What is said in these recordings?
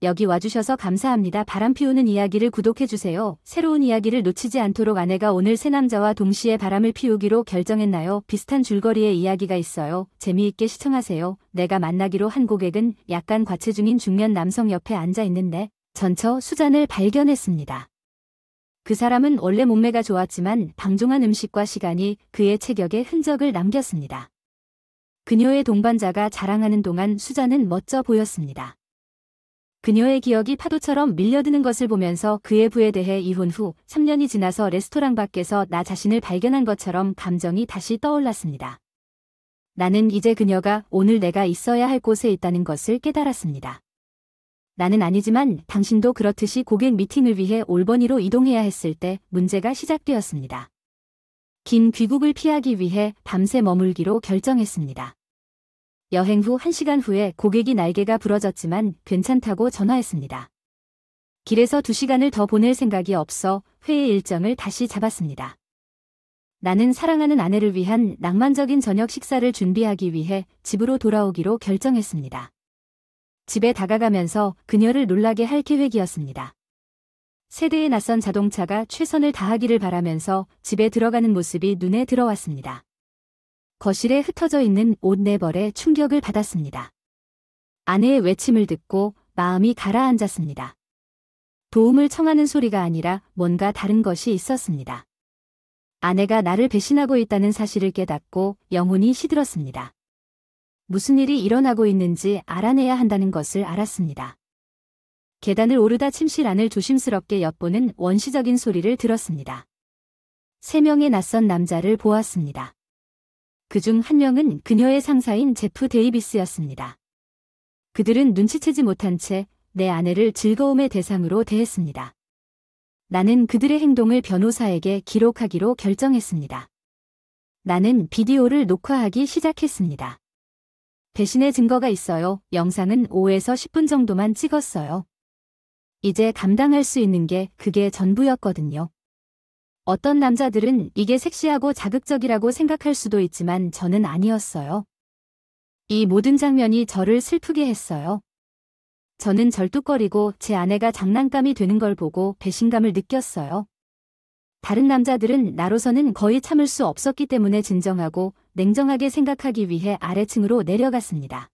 여기 와주셔서 감사합니다. 바람 피우는 이야기를 구독해주세요. 새로운 이야기를 놓치지 않도록 아내가 오늘 새 남자와 동시에 바람을 피우기로 결정했나요? 비슷한 줄거리의 이야기가 있어요. 재미있게 시청하세요. 내가 만나기로 한 고객은 약간 과체중인 중년 남성 옆에 앉아 있는데 전처 수잔을 발견했습니다. 그 사람은 원래 몸매가 좋았지만 방종한 음식과 시간이 그의 체격에 흔적을 남겼습니다. 그녀의 동반자가 자랑하는 동안 수잔은 멋져 보였습니다. 그녀의 기억이 파도처럼 밀려드는 것을 보면서 그의 부에 대해 이혼 후 3년이 지나서 레스토랑 밖에서 나 자신을 발견한 것처럼 감정이 다시 떠올랐습니다. 나는 이제 그녀가 오늘 내가 있어야 할 곳에 있다는 것을 깨달았습니다. 나는 아니지만 당신도 그렇듯이 고객 미팅을 위해 올버니로 이동해야 했을 때 문제가 시작되었습니다. 긴 귀국을 피하기 위해 밤새 머물기로 결정했습니다. 여행 후 1시간 후에 고객이 날개가 부러졌지만 괜찮다고 전화했습니다. 길에서 2시간을 더 보낼 생각이 없어 회의 일정을 다시 잡았습니다. 나는 사랑하는 아내를 위한 낭만적인 저녁 식사를 준비하기 위해 집으로 돌아오기로 결정했습니다. 집에 다가가면서 그녀를 놀라게 할 계획이었습니다. 세대의 낯선 자동차가 최선을 다하기를 바라면서 집에 들어가는 모습이 눈에 들어왔습니다. 거실에 흩어져 있는 옷 4벌에 충격을 받았습니다. 아내의 외침을 듣고 마음이 가라앉았습니다. 도움을 청하는 소리가 아니라 뭔가 다른 것이 있었습니다. 아내가 나를 배신하고 있다는 사실을 깨닫고 영혼이 시들었습니다. 무슨 일이 일어나고 있는지 알아내야 한다는 것을 알았습니다. 계단을 오르다 침실 안을 조심스럽게 엿보는 원시적인 소리를 들었습니다. 3명의 낯선 남자를 보았습니다. 그중 한 명은 그녀의 상사인 제프 데이비스였습니다. 그들은 눈치채지 못한 채 내 아내를 즐거움의 대상으로 대했습니다. 나는 그들의 행동을 변호사에게 기록하기로 결정했습니다. 나는 비디오를 녹화하기 시작했습니다. 배신의 증거가 있어요. 영상은 5에서 10분 정도만 찍었어요. 이제 감당할 수 있는 게 그게 전부였거든요. 어떤 남자들은 이게 섹시하고 자극적이라고 생각할 수도 있지만 저는 아니었어요. 이 모든 장면이 저를 슬프게 했어요. 저는 절뚝거리고 제 아내가 장난감이 되는 걸 보고 배신감을 느꼈어요. 다른 남자들은 나로서는 거의 참을 수 없었기 때문에 진정하고 냉정하게 생각하기 위해 아래층으로 내려갔습니다.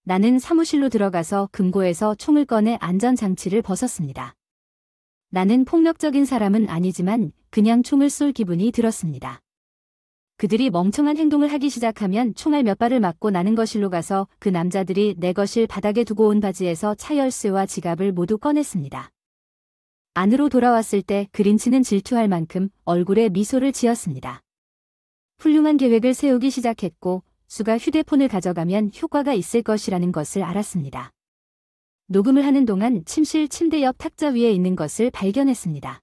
나는 사무실로 들어가서 금고에서 총을 꺼내 안전장치를 벗었습니다. 나는 폭력적인 사람은 아니지만 그냥 총을 쏠 기분이 들었습니다. 그들이 멍청한 행동을 하기 시작하면 총알 몇 발을 맞고 나는 거실로 가서 그 남자들이 내 거실 바닥에 두고 온 바지에서 차 열쇠와 지갑을 모두 꺼냈습니다. 안으로 돌아왔을 때 그린치는 질투할 만큼 얼굴에 미소를 지었습니다. 훌륭한 계획을 세우기 시작했고 수가 휴대폰을 가져가면 효과가 있을 것이라는 것을 알았습니다. 녹음을 하는 동안 침실 침대 옆 탁자 위에 있는 것을 발견했습니다.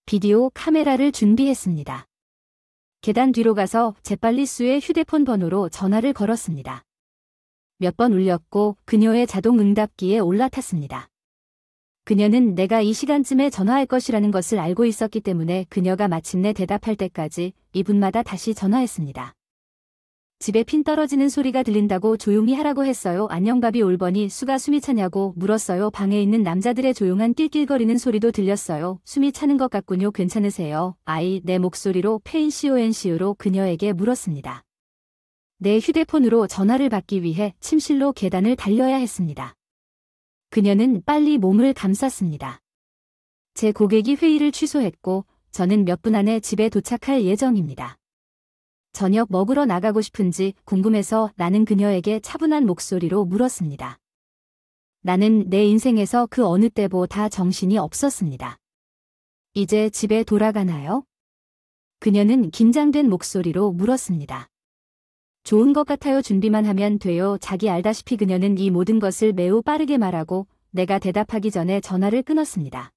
비디오 카메라를 준비했습니다. 계단 뒤로 가서 재빨리 수의 휴대폰 번호로 전화를 걸었습니다. 몇 번 울렸고 그녀의 자동 응답기에 올라탔습니다. 그녀는 내가 이 시간쯤에 전화할 것이라는 것을 알고 있었기 때문에 그녀가 마침내 대답할 때까지 2분마다 다시 전화했습니다. 집에 핀 떨어지는 소리가 들린다고 조용히 하라고 했어요. 안녕 바비 올버니 수가 숨이 차냐고 물었어요. 방에 있는 남자들의 조용한 낄낄거리는 소리도 들렸어요. 숨이 차는 것 같군요. 괜찮으세요? 내 목소리로 페인CONCU로 그녀에게 물었습니다. 내 휴대폰으로 전화를 받기 위해 침실로 계단을 달려야 했습니다. 그녀는 빨리 몸을 감쌌습니다. 제 고객이 회의를 취소했고 저는 몇 분 안에 집에 도착할 예정입니다. 저녁 먹으러 나가고 싶은지 궁금해서 나는 그녀에게 차분한 목소리로 물었습니다. 나는 내 인생에서 그 어느 때보다 정신이 없었습니다. 이제 집에 돌아가나요? 그녀는 긴장된 목소리로 물었습니다. 좋은 것 같아요. 준비만 하면 돼요. 자기 알다시피 그녀는 이 모든 것을 매우 빠르게 말하고 내가 대답하기 전에 전화를 끊었습니다.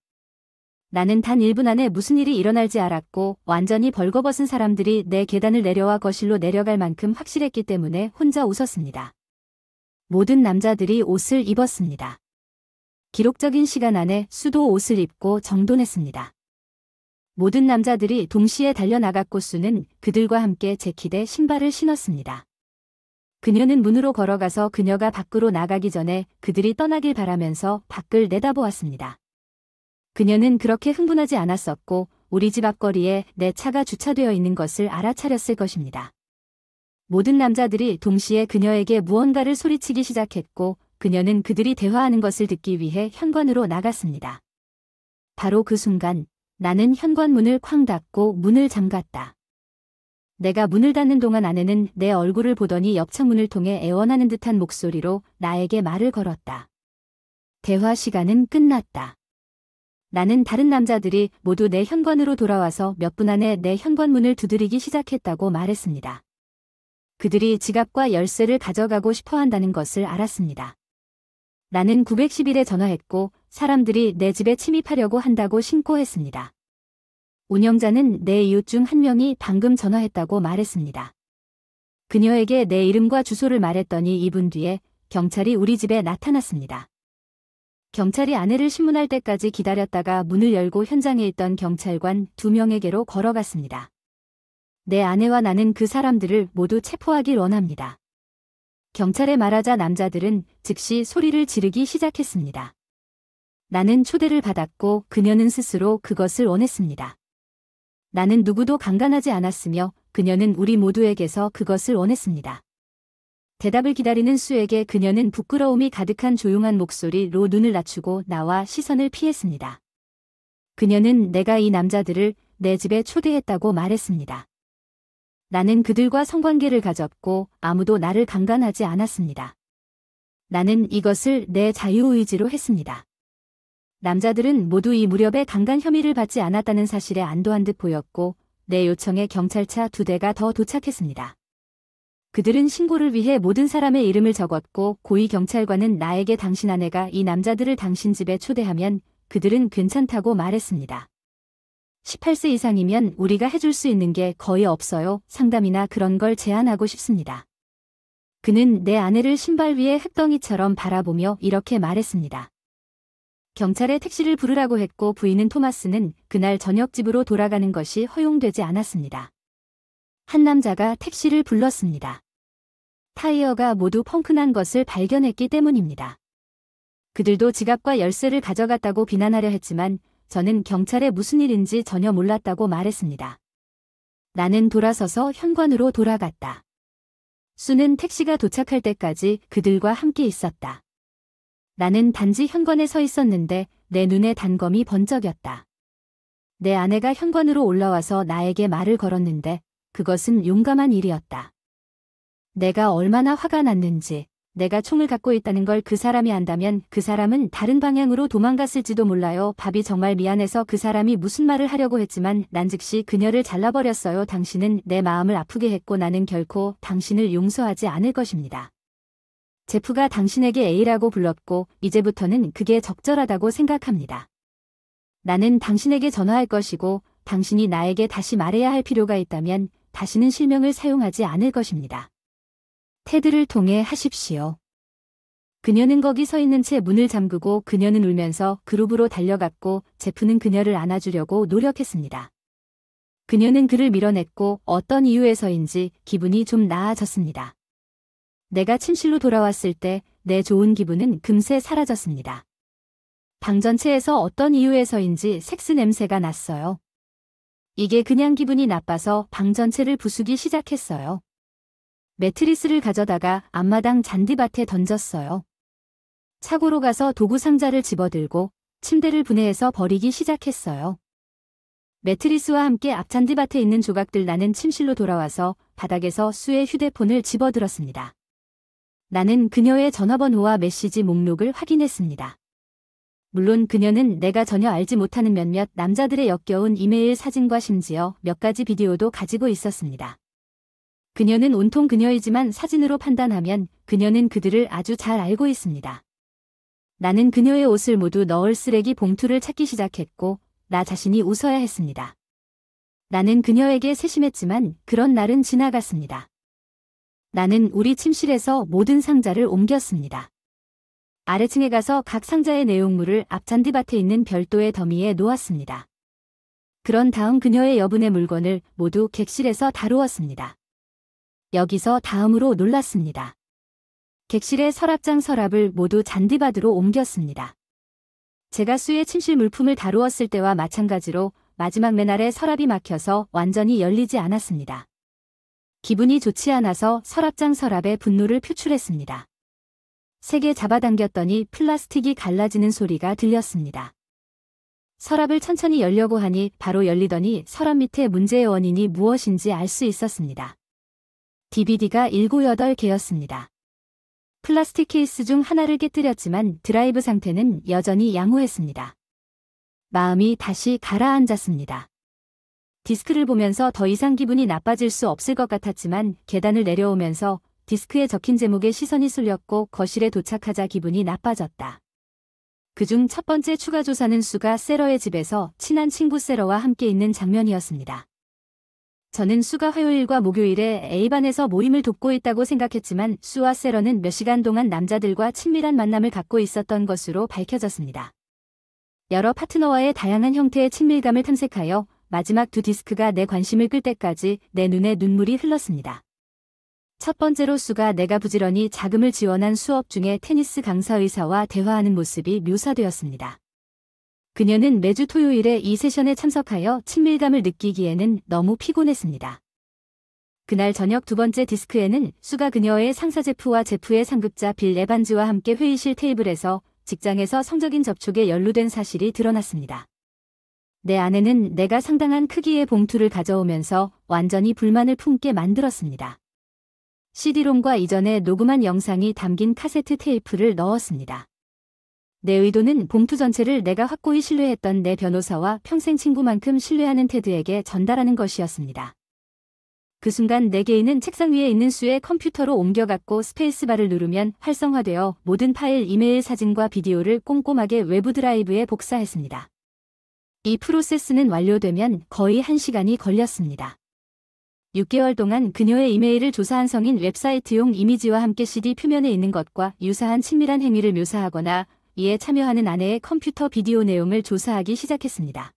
나는 단 1분 안에 무슨 일이 일어날지 알았고 완전히 벌거벗은 사람들이 내 계단을 내려와 거실로 내려갈 만큼 확실했기 때문에 혼자 웃었습니다. 모든 남자들이 옷을 입었습니다. 기록적인 시간 안에 수도 옷을 입고 정돈했습니다. 모든 남자들이 동시에 달려나갔고 수는 그들과 함께 재킷에 신발을 신었습니다. 그녀는 문으로 걸어가서 그녀가 밖으로 나가기 전에 그들이 떠나길 바라면서 밖을 내다보았습니다. 그녀는 그렇게 흥분하지 않았었고 우리 집 앞거리에 내 차가 주차되어 있는 것을 알아차렸을 것입니다. 모든 남자들이 동시에 그녀에게 무언가를 소리치기 시작했고 그녀는 그들이 대화하는 것을 듣기 위해 현관으로 나갔습니다. 바로 그 순간 나는 현관문을 쾅 닫고 문을 잠갔다. 내가 문을 닫는 동안 아내는 내 얼굴을 보더니 옆창문을 통해 애원하는 듯한 목소리로 나에게 말을 걸었다. 대화 시간은 끝났다. 나는 다른 남자들이 모두 내 현관으로 돌아와서 몇 분 안에 내 현관문을 두드리기 시작했다고 말했습니다. 그들이 지갑과 열쇠를 가져가고 싶어 한다는 것을 알았습니다. 나는 911에 전화했고 사람들이 내 집에 침입하려고 한다고 신고했습니다. 운영자는 내 이웃 중 한 명이 방금 전화했다고 말했습니다. 그녀에게 내 이름과 주소를 말했더니 2분 뒤에 경찰이 우리 집에 나타났습니다. 경찰이 아내를 신문할 때까지 기다렸다가 문을 열고 현장에 있던 경찰관 2명에게로 걸어갔습니다. 내 아내와 나는 그 사람들을 모두 체포하길 원합니다. 경찰에 말하자 남자들은 즉시 소리를 지르기 시작했습니다. 나는 초대를 받았고 그녀는 스스로 그것을 원했습니다. 나는 누구도 강간하지 않았으며 그녀는 우리 모두에게서 그것을 원했습니다. 대답을 기다리는 수에게 그녀는 부끄러움이 가득한 조용한 목소리로 눈을 낮추고 나와 시선을 피했습니다. 그녀는 내가 이 남자들을 내 집에 초대했다고 말했습니다. 나는 그들과 성관계를 가졌고 아무도 나를 강간하지 않았습니다. 나는 이것을 내 자유의지로 했습니다. 남자들은 모두 이 무렵에 강간 혐의를 받지 않았다는 사실에 안도한 듯 보였고 내 요청에 경찰차 2대가 더 도착했습니다. 그들은 신고를 위해 모든 사람의 이름을 적었고 고위 경찰관은 나에게 당신 아내가 이 남자들을 당신 집에 초대하면 그들은 괜찮다고 말했습니다. 18세 이상이면 우리가 해줄 수 있는 게 거의 없어요. 상담이나 그런 걸 제안하고 싶습니다. 그는 내 아내를 신발 위에 흙덩이처럼 바라보며 이렇게 말했습니다. 경찰에 택시를 부르라고 했고 부인은 토마스는 그날 저녁 집으로 돌아가는 것이 허용되지 않았습니다. 한 남자가 택시를 불렀습니다. 타이어가 모두 펑크난 것을 발견했기 때문입니다. 그들도 지갑과 열쇠를 가져갔다고 비난하려 했지만 저는 경찰에 무슨 일인지 전혀 몰랐다고 말했습니다. 나는 돌아서서 현관으로 돌아갔다. 수는 택시가 도착할 때까지 그들과 함께 있었다. 나는 단지 현관에 서 있었는데 내 눈에 단검이 번쩍였다. 내 아내가 현관으로 올라와서 나에게 말을 걸었는데 그것은 용감한 일이었다. 내가 얼마나 화가 났는지, 내가 총을 갖고 있다는 걸 그 사람이 안다면 그 사람은 다른 방향으로 도망갔을지도 몰라요. 밥이 정말 미안해서 그 사람이 무슨 말을 하려고 했지만 난 즉시 그녀를 잘라버렸어요. 당신은 내 마음을 아프게 했고 나는 결코 당신을 용서하지 않을 것입니다. 제프가 당신에게 A라고 불렀고 이제부터는 그게 적절하다고 생각합니다. 나는 당신에게 전화할 것이고 당신이 나에게 다시 말해야 할 필요가 있다면 다시는 실명을 사용하지 않을 것입니다. 테드를 통해 하십시오. 그녀는 거기 서 있는 채 문을 잠그고 그녀는 울면서 그룹으로 달려갔고 제프는 그녀를 안아주려고 노력했습니다. 그녀는 그를 밀어냈고 어떤 이유에서인지 기분이 좀 나아졌습니다. 내가 침실로 돌아왔을 때 내 좋은 기분은 금세 사라졌습니다. 방 전체에서 어떤 이유에서인지 섹스 냄새가 났어요. 이게 그냥 기분이 나빠서 방 전체를 부수기 시작했어요. 매트리스를 가져다가 앞마당 잔디밭에 던졌어요. 차고로 가서 도구 상자를 집어들고 침대를 분해해서 버리기 시작했어요. 매트리스와 함께 앞잔디밭에 있는 조각들. 나는 침실로 돌아와서 바닥에서 수의 휴대폰을 집어들었습니다. 나는 그녀의 전화번호와 메시지 목록을 확인했습니다. 물론 그녀는 내가 전혀 알지 못하는 몇몇 남자들의 역겨운 이메일 사진과 심지어 몇 가지 비디오도 가지고 있었습니다. 그녀는 온통 그녀이지만 사진으로 판단하면 그녀는 그들을 아주 잘 알고 있습니다. 나는 그녀의 옷을 모두 넣을 쓰레기 봉투를 찾기 시작했고 나 자신이 웃어야 했습니다. 나는 그녀에게 세심했지만 그런 날은 지나갔습니다. 나는 우리 침실에서 모든 상자를 옮겼습니다. 아래층에 가서 각 상자의 내용물을 앞잔디밭에 있는 별도의 더미에 놓았습니다. 그런 다음 그녀의 여분의 물건을 모두 객실에서 다루었습니다. 여기서 다음으로 놀랐습니다. 객실의 서랍장 서랍을 모두 잔디밭으로 옮겼습니다. 제가 수의 침실 물품을 다루었을 때와 마찬가지로 마지막 맨날에 서랍이 막혀서 완전히 열리지 않았습니다. 기분이 좋지 않아서 서랍장 서랍에 분노를 표출했습니다. 세게 잡아당겼더니 플라스틱이 갈라지는 소리가 들렸습니다. 서랍을 천천히 열려고 하니 바로 열리더니 서랍 밑에 문제의 원인이 무엇인지 알 수 있었습니다. DVD가 7, 8개였습니다. 플라스틱 케이스 중 하나를 깨뜨렸지만 드라이브 상태는 여전히 양호했습니다. 마음이 다시 가라앉았습니다. 디스크를 보면서 더 이상 기분이 나빠질 수 없을 것 같았지만 계단을 내려오면서 디스크에 적힌 제목에 시선이 쏠렸고 거실에 도착하자 기분이 나빠졌다. 그중 첫 번째 추가 조사는 수가 세러의 집에서 친한 친구 세러와 함께 있는 장면이었습니다. 저는 수가 화요일과 목요일에 A반에서 모임을 돕고 있다고 생각했지만 수와 세러는 몇 시간 동안 남자들과 친밀한 만남을 갖고 있었던 것으로 밝혀졌습니다. 여러 파트너와의 다양한 형태의 친밀감을 탐색하여 마지막 두 디스크가 내 관심을 끌 때까지 내 눈에 눈물이 흘렀습니다. 첫 번째로 수가 내가 부지런히 자금을 지원한 수업 중에 테니스 강사 의사와 대화하는 모습이 묘사되었습니다. 그녀는 매주 토요일에 이 세션에 참석하여 친밀감을 느끼기에는 너무 피곤했습니다. 그날 저녁 두 번째 디스크에는 수가 그녀의 상사 제프의 상급자 빌 에반즈와 함께 회의실 테이블에서 직장에서 성적인 접촉에 연루된 사실이 드러났습니다. 내 아내는 내가 상당한 크기의 봉투를 가져오면서 완전히 불만을 품게 만들었습니다. CD롬과 이전에 녹음한 영상이 담긴 카세트 테이프를 넣었습니다. 내 의도는 봉투 전체를 내가 확고히 신뢰했던 내 변호사와 평생 친구만큼 신뢰하는 테드에게 전달하는 것이었습니다. 그 순간 내 개인은 책상 위에 있는 수의 컴퓨터로 옮겨갔고 스페이스바를 누르면 활성화되어 모든 파일, 이메일, 사진과 비디오를 꼼꼼하게 외부 드라이브에 복사했습니다. 이 프로세스는 완료되면 거의 1시간이 걸렸습니다. 6개월 동안 그녀의 이메일을 조사한 성인 웹사이트용 이미지와 함께 CD 표면에 있는 것과 유사한 친밀한 행위를 묘사하거나 이에 참여하는 아내의 컴퓨터 비디오 내용을 조사하기 시작했습니다.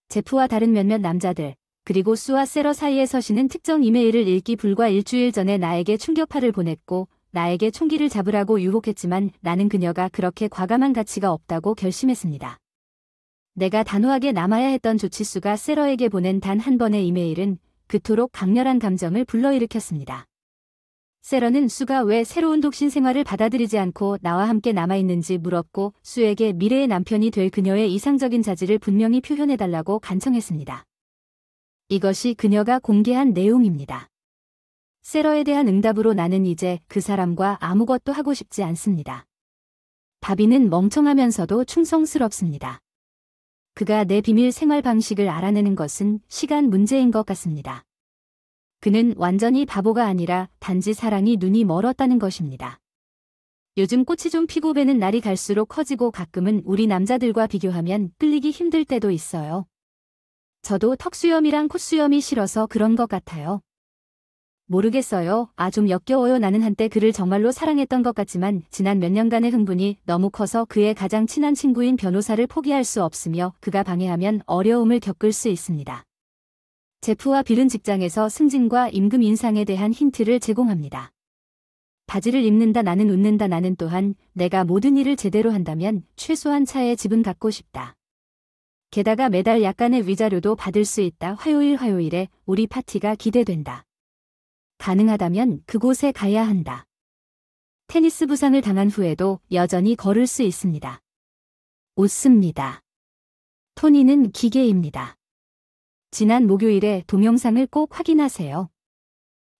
제프와 다른 몇몇 남자들, 그리고 수와 세러 사이에 서시는 특정 이메일을 읽기 불과 일주일 전에 나에게 충격파를 보냈고 나에게 총기를 잡으라고 유혹했지만 나는 그녀가 그렇게 과감한 가치가 없다고 결심했습니다. 내가 단호하게 남아야 했던 조치수가 세러에게 보낸 단 한 번의 이메일은 그토록 강렬한 감정을 불러일으켰습니다. 세러는 수가 왜 새로운 독신 생활을 받아들이지 않고 나와 함께 남아있는지 물었고 수에게 미래의 남편이 될 그녀의 이상적인 자질을 분명히 표현해달라고 간청했습니다. 이것이 그녀가 공개한 내용입니다. 세러에 대한 응답으로 나는 이제 그 사람과 아무것도 하고 싶지 않습니다. 바비는 멍청하면서도 충성스럽습니다. 그가 내 비밀 생활 방식을 알아내는 것은 시간 문제인 것 같습니다. 그는 완전히 바보가 아니라 단지 사랑이 눈이 멀었다는 것입니다. 요즘 꽃이 좀 피고 배는 날이 갈수록 커지고 가끔은 우리 남자들과 비교하면 끌리기 힘들 때도 있어요. 저도 턱수염이랑 콧수염이 싫어서 그런 것 같아요. 모르겠어요. 좀 역겨워요. 나는 한때 그를 정말로 사랑했던 것 같지만 지난 몇 년간의 흥분이 너무 커서 그의 가장 친한 친구인 변호사를 포기할 수 없으며 그가 방해하면 어려움을 겪을 수 있습니다. 제프와 빌은 직장에서 승진과 임금 인상에 대한 힌트를 제공합니다. 바지를 입는다 나는 웃는다 나는 또한 내가 모든 일을 제대로 한다면 최소한 차에 집은 갖고 싶다. 게다가 매달 약간의 위자료도 받을 수 있다. 화요일에 우리 파티가 기대된다. 가능하다면 그곳에 가야 한다. 테니스 부상을 당한 후에도 여전히 걸을 수 있습니다. 웃습니다. 토니는 기계입니다. 지난 목요일에 동영상을 꼭 확인하세요.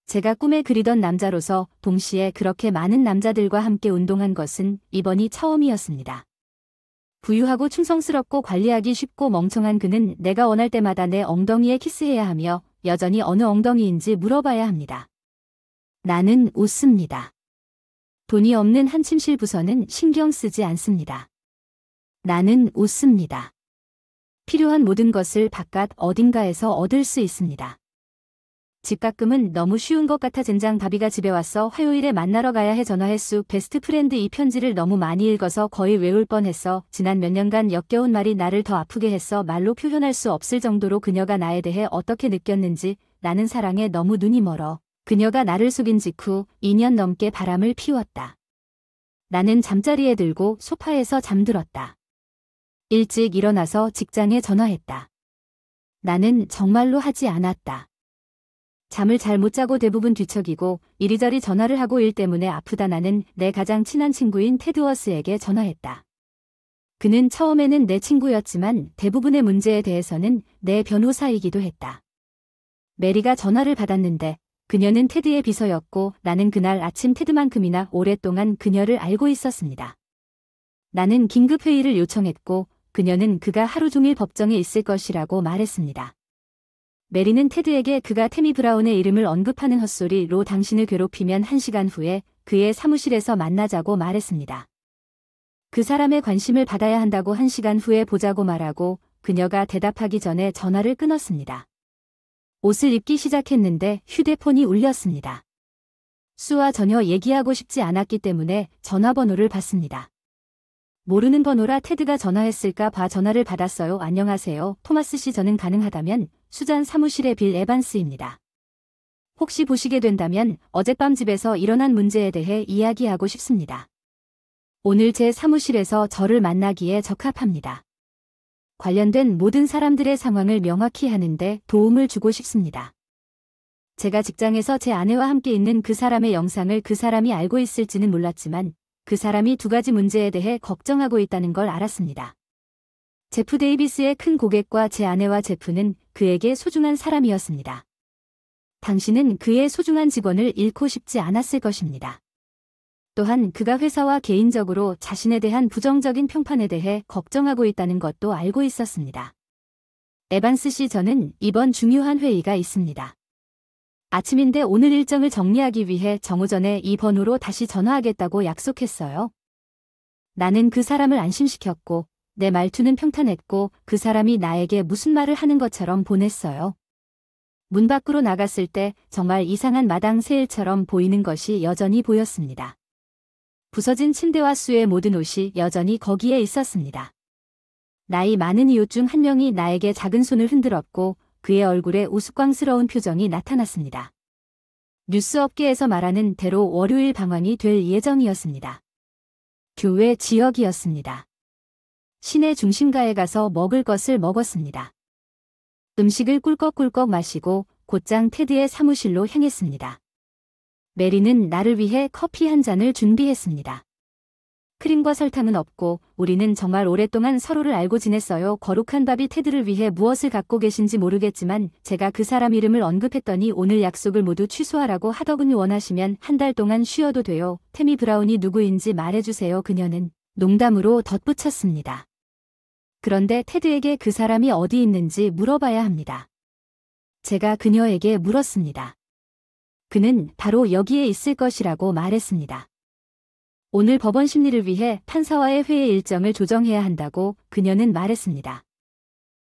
제가 꿈에 그리던 남자로서 동시에 그렇게 많은 남자들과 함께 운동한 것은 이번이 처음이었습니다. 부유하고 충성스럽고 관리하기 쉽고 멍청한 그는 내가 원할 때마다 내 엉덩이에 키스해야 하며 여전히 어느 엉덩이인지 물어봐야 합니다. 나는 웃습니다. 돈이 없는 한 침실 부서는 신경 쓰지 않습니다. 나는 웃습니다. 필요한 모든 것을 바깥 어딘가에서 얻을 수 있습니다. 집가끔은 너무 쉬운 것 같아 젠장 바비가 집에 왔어. 화요일에 만나러 가야 해. 전화했수. 베스트 프렌드 이 편지를 너무 많이 읽어서 거의 외울 뻔했어. 지난 몇 년간 역겨운 말이 나를 더 아프게 했어. 말로 표현할 수 없을 정도로 그녀가 나에 대해 어떻게 느꼈는지. 나는 사랑에 너무 눈이 멀어. 그녀가 나를 속인 직후 2년 넘게 바람을 피웠다. 나는 잠자리에 들고 소파에서 잠들었다. 일찍 일어나서 직장에 전화했다. 나는 정말로 하지 않았다. 잠을 잘 못 자고 대부분 뒤척이고 이리저리 전화를 하고 일 때문에 아프다. 나는 내 가장 친한 친구인 테드워스에게 전화했다. 그는 처음에는 내 친구였지만 대부분의 문제에 대해서는 내 변호사이기도 했다. 메리가 전화를 받았는데 그녀는 테드의 비서였고 나는 그날 아침 테드만큼이나 오랫동안 그녀를 알고 있었습니다. 나는 긴급 회의를 요청했고 그녀는 그가 하루 종일 법정에 있을 것이라고 말했습니다. 메리는 테드에게 그가 태미 브라운의 이름을 언급하는 헛소리로 당신을 괴롭히면 1시간 후에 그의 사무실에서 만나자고 말했습니다. 그 사람의 관심을 받아야 한다고 1시간 후에 보자고 말하고 그녀가 대답하기 전에 전화를 끊었습니다. 옷을 입기 시작했는데 휴대폰이 울렸습니다. 수와 전혀 얘기하고 싶지 않았기 때문에 전화번호를 받습니다. 모르는 번호라 테드가 전화했을까 봐 전화를 받았어요. 안녕하세요. 토마스 씨, 저는 가능하다면 수잔 사무실의 빌 에반스입니다. 혹시 보시게 된다면 어젯밤 집에서 일어난 문제에 대해 이야기하고 싶습니다. 오늘 제 사무실에서 저를 만나기에 적합합니다. 관련된 모든 사람들의 상황을 명확히 하는데 도움을 주고 싶습니다. 제가 직장에서 제 아내와 함께 있는 그 사람의 영상을 그 사람이 알고 있을지는 몰랐지만 그 사람이 2가지 문제에 대해 걱정하고 있다는 걸 알았습니다. 제프 데이비스의 큰 고객과 제 아내와 제프는 그에게 소중한 사람이었습니다. 당신은 그의 소중한 직원을 잃고 싶지 않았을 것입니다. 또한 그가 회사와 개인적으로 자신에 대한 부정적인 평판에 대해 걱정하고 있다는 것도 알고 있었습니다. 에반스 씨, 저는 이번 중요한 회의가 있습니다. 아침인데 오늘 일정을 정리하기 위해 정오전에 이 번호로 다시 전화하겠다고 약속했어요. 나는 그 사람을 안심시켰고 내 말투는 평탄했고 그 사람이 나에게 무슨 말을 하는 것처럼 보냈어요. 문 밖으로 나갔을 때 정말 이상한 마당 새일처럼 보이는 것이 여전히 보였습니다. 부서진 침대와 수의 모든 옷이 여전히 거기에 있었습니다. 나이 많은 이웃 중 한 명이 나에게 작은 손을 흔들었고 그의 얼굴에 우스꽝스러운 표정이 나타났습니다. 뉴스 업계에서 말하는 대로 월요일 방황이 될 예정이었습니다. 교외 지역이었습니다. 시내 중심가에 가서 먹을 것을 먹었습니다. 음식을 꿀꺽꿀꺽 마시고 곧장 테드의 사무실로 향했습니다. 메리는 나를 위해 커피 한 잔을 준비했습니다. 크림과 설탕은 없고 우리는 정말 오랫동안 서로를 알고 지냈어요. 거룩한 밥이 테드를 위해 무엇을 갖고 계신지 모르겠지만 제가 그 사람 이름을 언급했더니 오늘 약속을 모두 취소하라고 하더군요. 원하시면 한 달 동안 쉬어도 돼요. 태미 브라운이 누구인지 말해주세요. 그녀는 농담으로 덧붙였습니다. 그런데 테드에게 그 사람이 어디 있는지 물어봐야 합니다. 제가 그녀에게 물었습니다. 그는 바로 여기에 있을 것이라고 말했습니다. 오늘 법원 심리를 위해 판사와의 회의 일정을 조정해야 한다고 그녀는 말했습니다.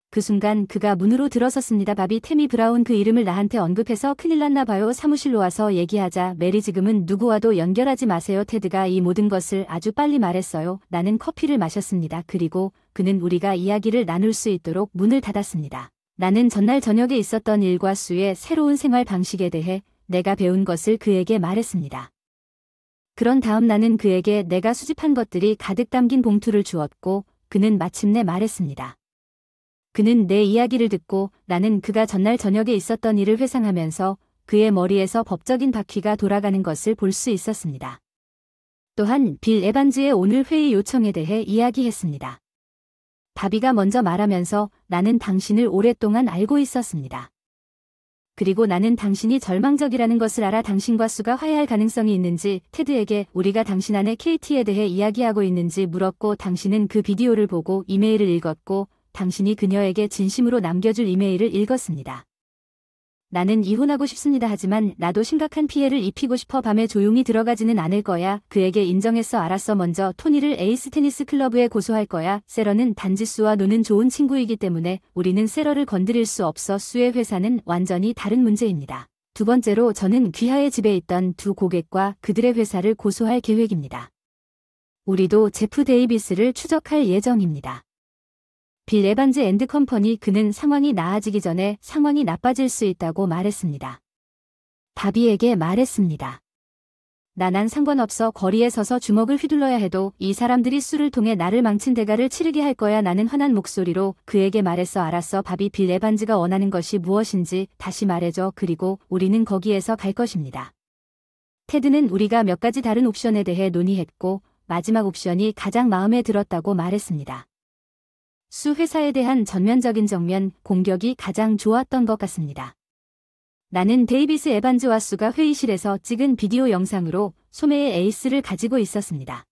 그 순간 그가 문으로 들어섰습니다. 밥이 태미 브라운 그 이름을 나한테 언급해서 큰일 났나 봐요. 사무실로 와서 얘기하자. 메리, 지금은 누구와도 연결하지 마세요. 테드가 이 모든 것을 아주 빨리 말했어요. 나는 커피를 마셨습니다. 그리고 그는 우리가 이야기를 나눌 수 있도록 문을 닫았습니다. 나는 전날 저녁에 있었던 일과 수의 새로운 생활 방식에 대해 내가 배운 것을 그에게 말했습니다. 그런 다음 나는 그에게 내가 수집한 것들이 가득 담긴 봉투를 주었고 그는 마침내 말했습니다. 그는 내 이야기를 듣고 나는 그가 전날 저녁에 있었던 일을 회상하면서 그의 머리에서 법적인 바퀴가 돌아가는 것을 볼 수 있었습니다. 또한 빌 에반즈의 오늘 회의 요청에 대해 이야기했습니다. 바비가 먼저 말하면서 나는 당신을 오랫동안 알고 있었습니다. 그리고 나는 당신이 절망적이라는 것을 알아 당신과 수가 화해할 가능성이 있는지 테드에게 우리가 당신 아내 KT에 대해 이야기하고 있는지 물었고 당신은 그 비디오를 보고 이메일을 읽었고 당신이 그녀에게 진심으로 남겨줄 이메일을 읽었습니다. 나는 이혼하고 싶습니다. 하지만 나도 심각한 피해를 입히고 싶어 밤에 조용히 들어가지는 않을 거야. 그에게 인정했어. 알았어. 먼저 토니를 에이스 테니스 클럽에 고소할 거야. 세러는 단지 수와 노는 좋은 친구이기 때문에 우리는 세러를 건드릴 수 없어. 수의 회사는 완전히 다른 문제입니다. 두 번째로 저는 귀하의 집에 있던 두 고객과 그들의 회사를 고소할 계획입니다. 우리도 제프 데이비스를 추적할 예정입니다. 빌 에반즈 앤드 컴퍼니. 그는 상황이 나아지기 전에 상황이 나빠질 수 있다고 말했습니다. 바비에게 말했습니다. 난 상관없어. 거리에 서서 주먹을 휘둘러야 해도 이 사람들이 수를 통해 나를 망친 대가를 치르게 할 거야. 나는 화난 목소리로 그에게 말했어. 알았어 바비. 빌 에반즈가 원하는 것이 무엇인지 다시 말해줘. 그리고 우리는 거기에서 갈 것입니다. 테드는 우리가 몇 가지 다른 옵션에 대해 논의했고 마지막 옵션이 가장 마음에 들었다고 말했습니다. 수 회사에 대한 전면적인 정면 공격이 가장 좋았던 것 같습니다. 나는 데이비스 에반즈와 수가 회의실에서 찍은 비디오 영상으로 소매의 에이스를 가지고 있었습니다.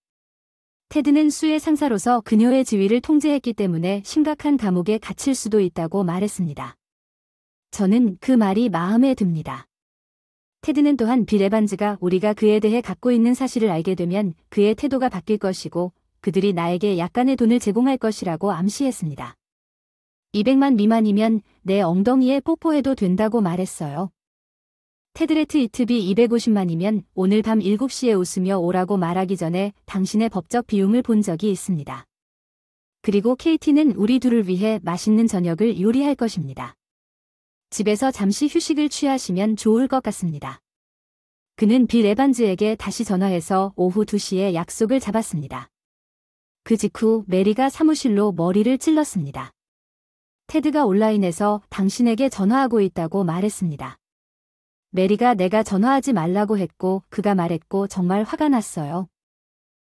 테드는 수의 상사로서 그녀의 지위를 통제했기 때문에 심각한 감옥에 갇힐 수도 있다고 말했습니다. 저는 그 말이 마음에 듭니다. 테드는 또한 빌 에반즈가 우리가 그에 대해 갖고 있는 사실을 알게 되면 그의 태도가 바뀔 것이고 그들이 나에게 약간의 돈을 제공할 것이라고 암시했습니다. 200만 미만이면 내 엉덩이에 뽀뽀해도 된다고 말했어요. 테드레트 이트비 250만이면 오늘 밤 7시에 웃으며 오라고 말하기 전에 당신의 법적 비용을 본 적이 있습니다. 그리고 KT는 우리 둘을 위해 맛있는 저녁을 요리할 것입니다. 집에서 잠시 휴식을 취하시면 좋을 것 같습니다. 그는 빌 에반즈에게 다시 전화해서 오후 2시에 약속을 잡았습니다. 그 직후 메리가 사무실로 머리를 찔렀습니다. 테드가 온라인에서 당신에게 전화하고 있다고 말했습니다. 메리가 내가 전화하지 말라고 했고 그가 말했고 정말 화가 났어요.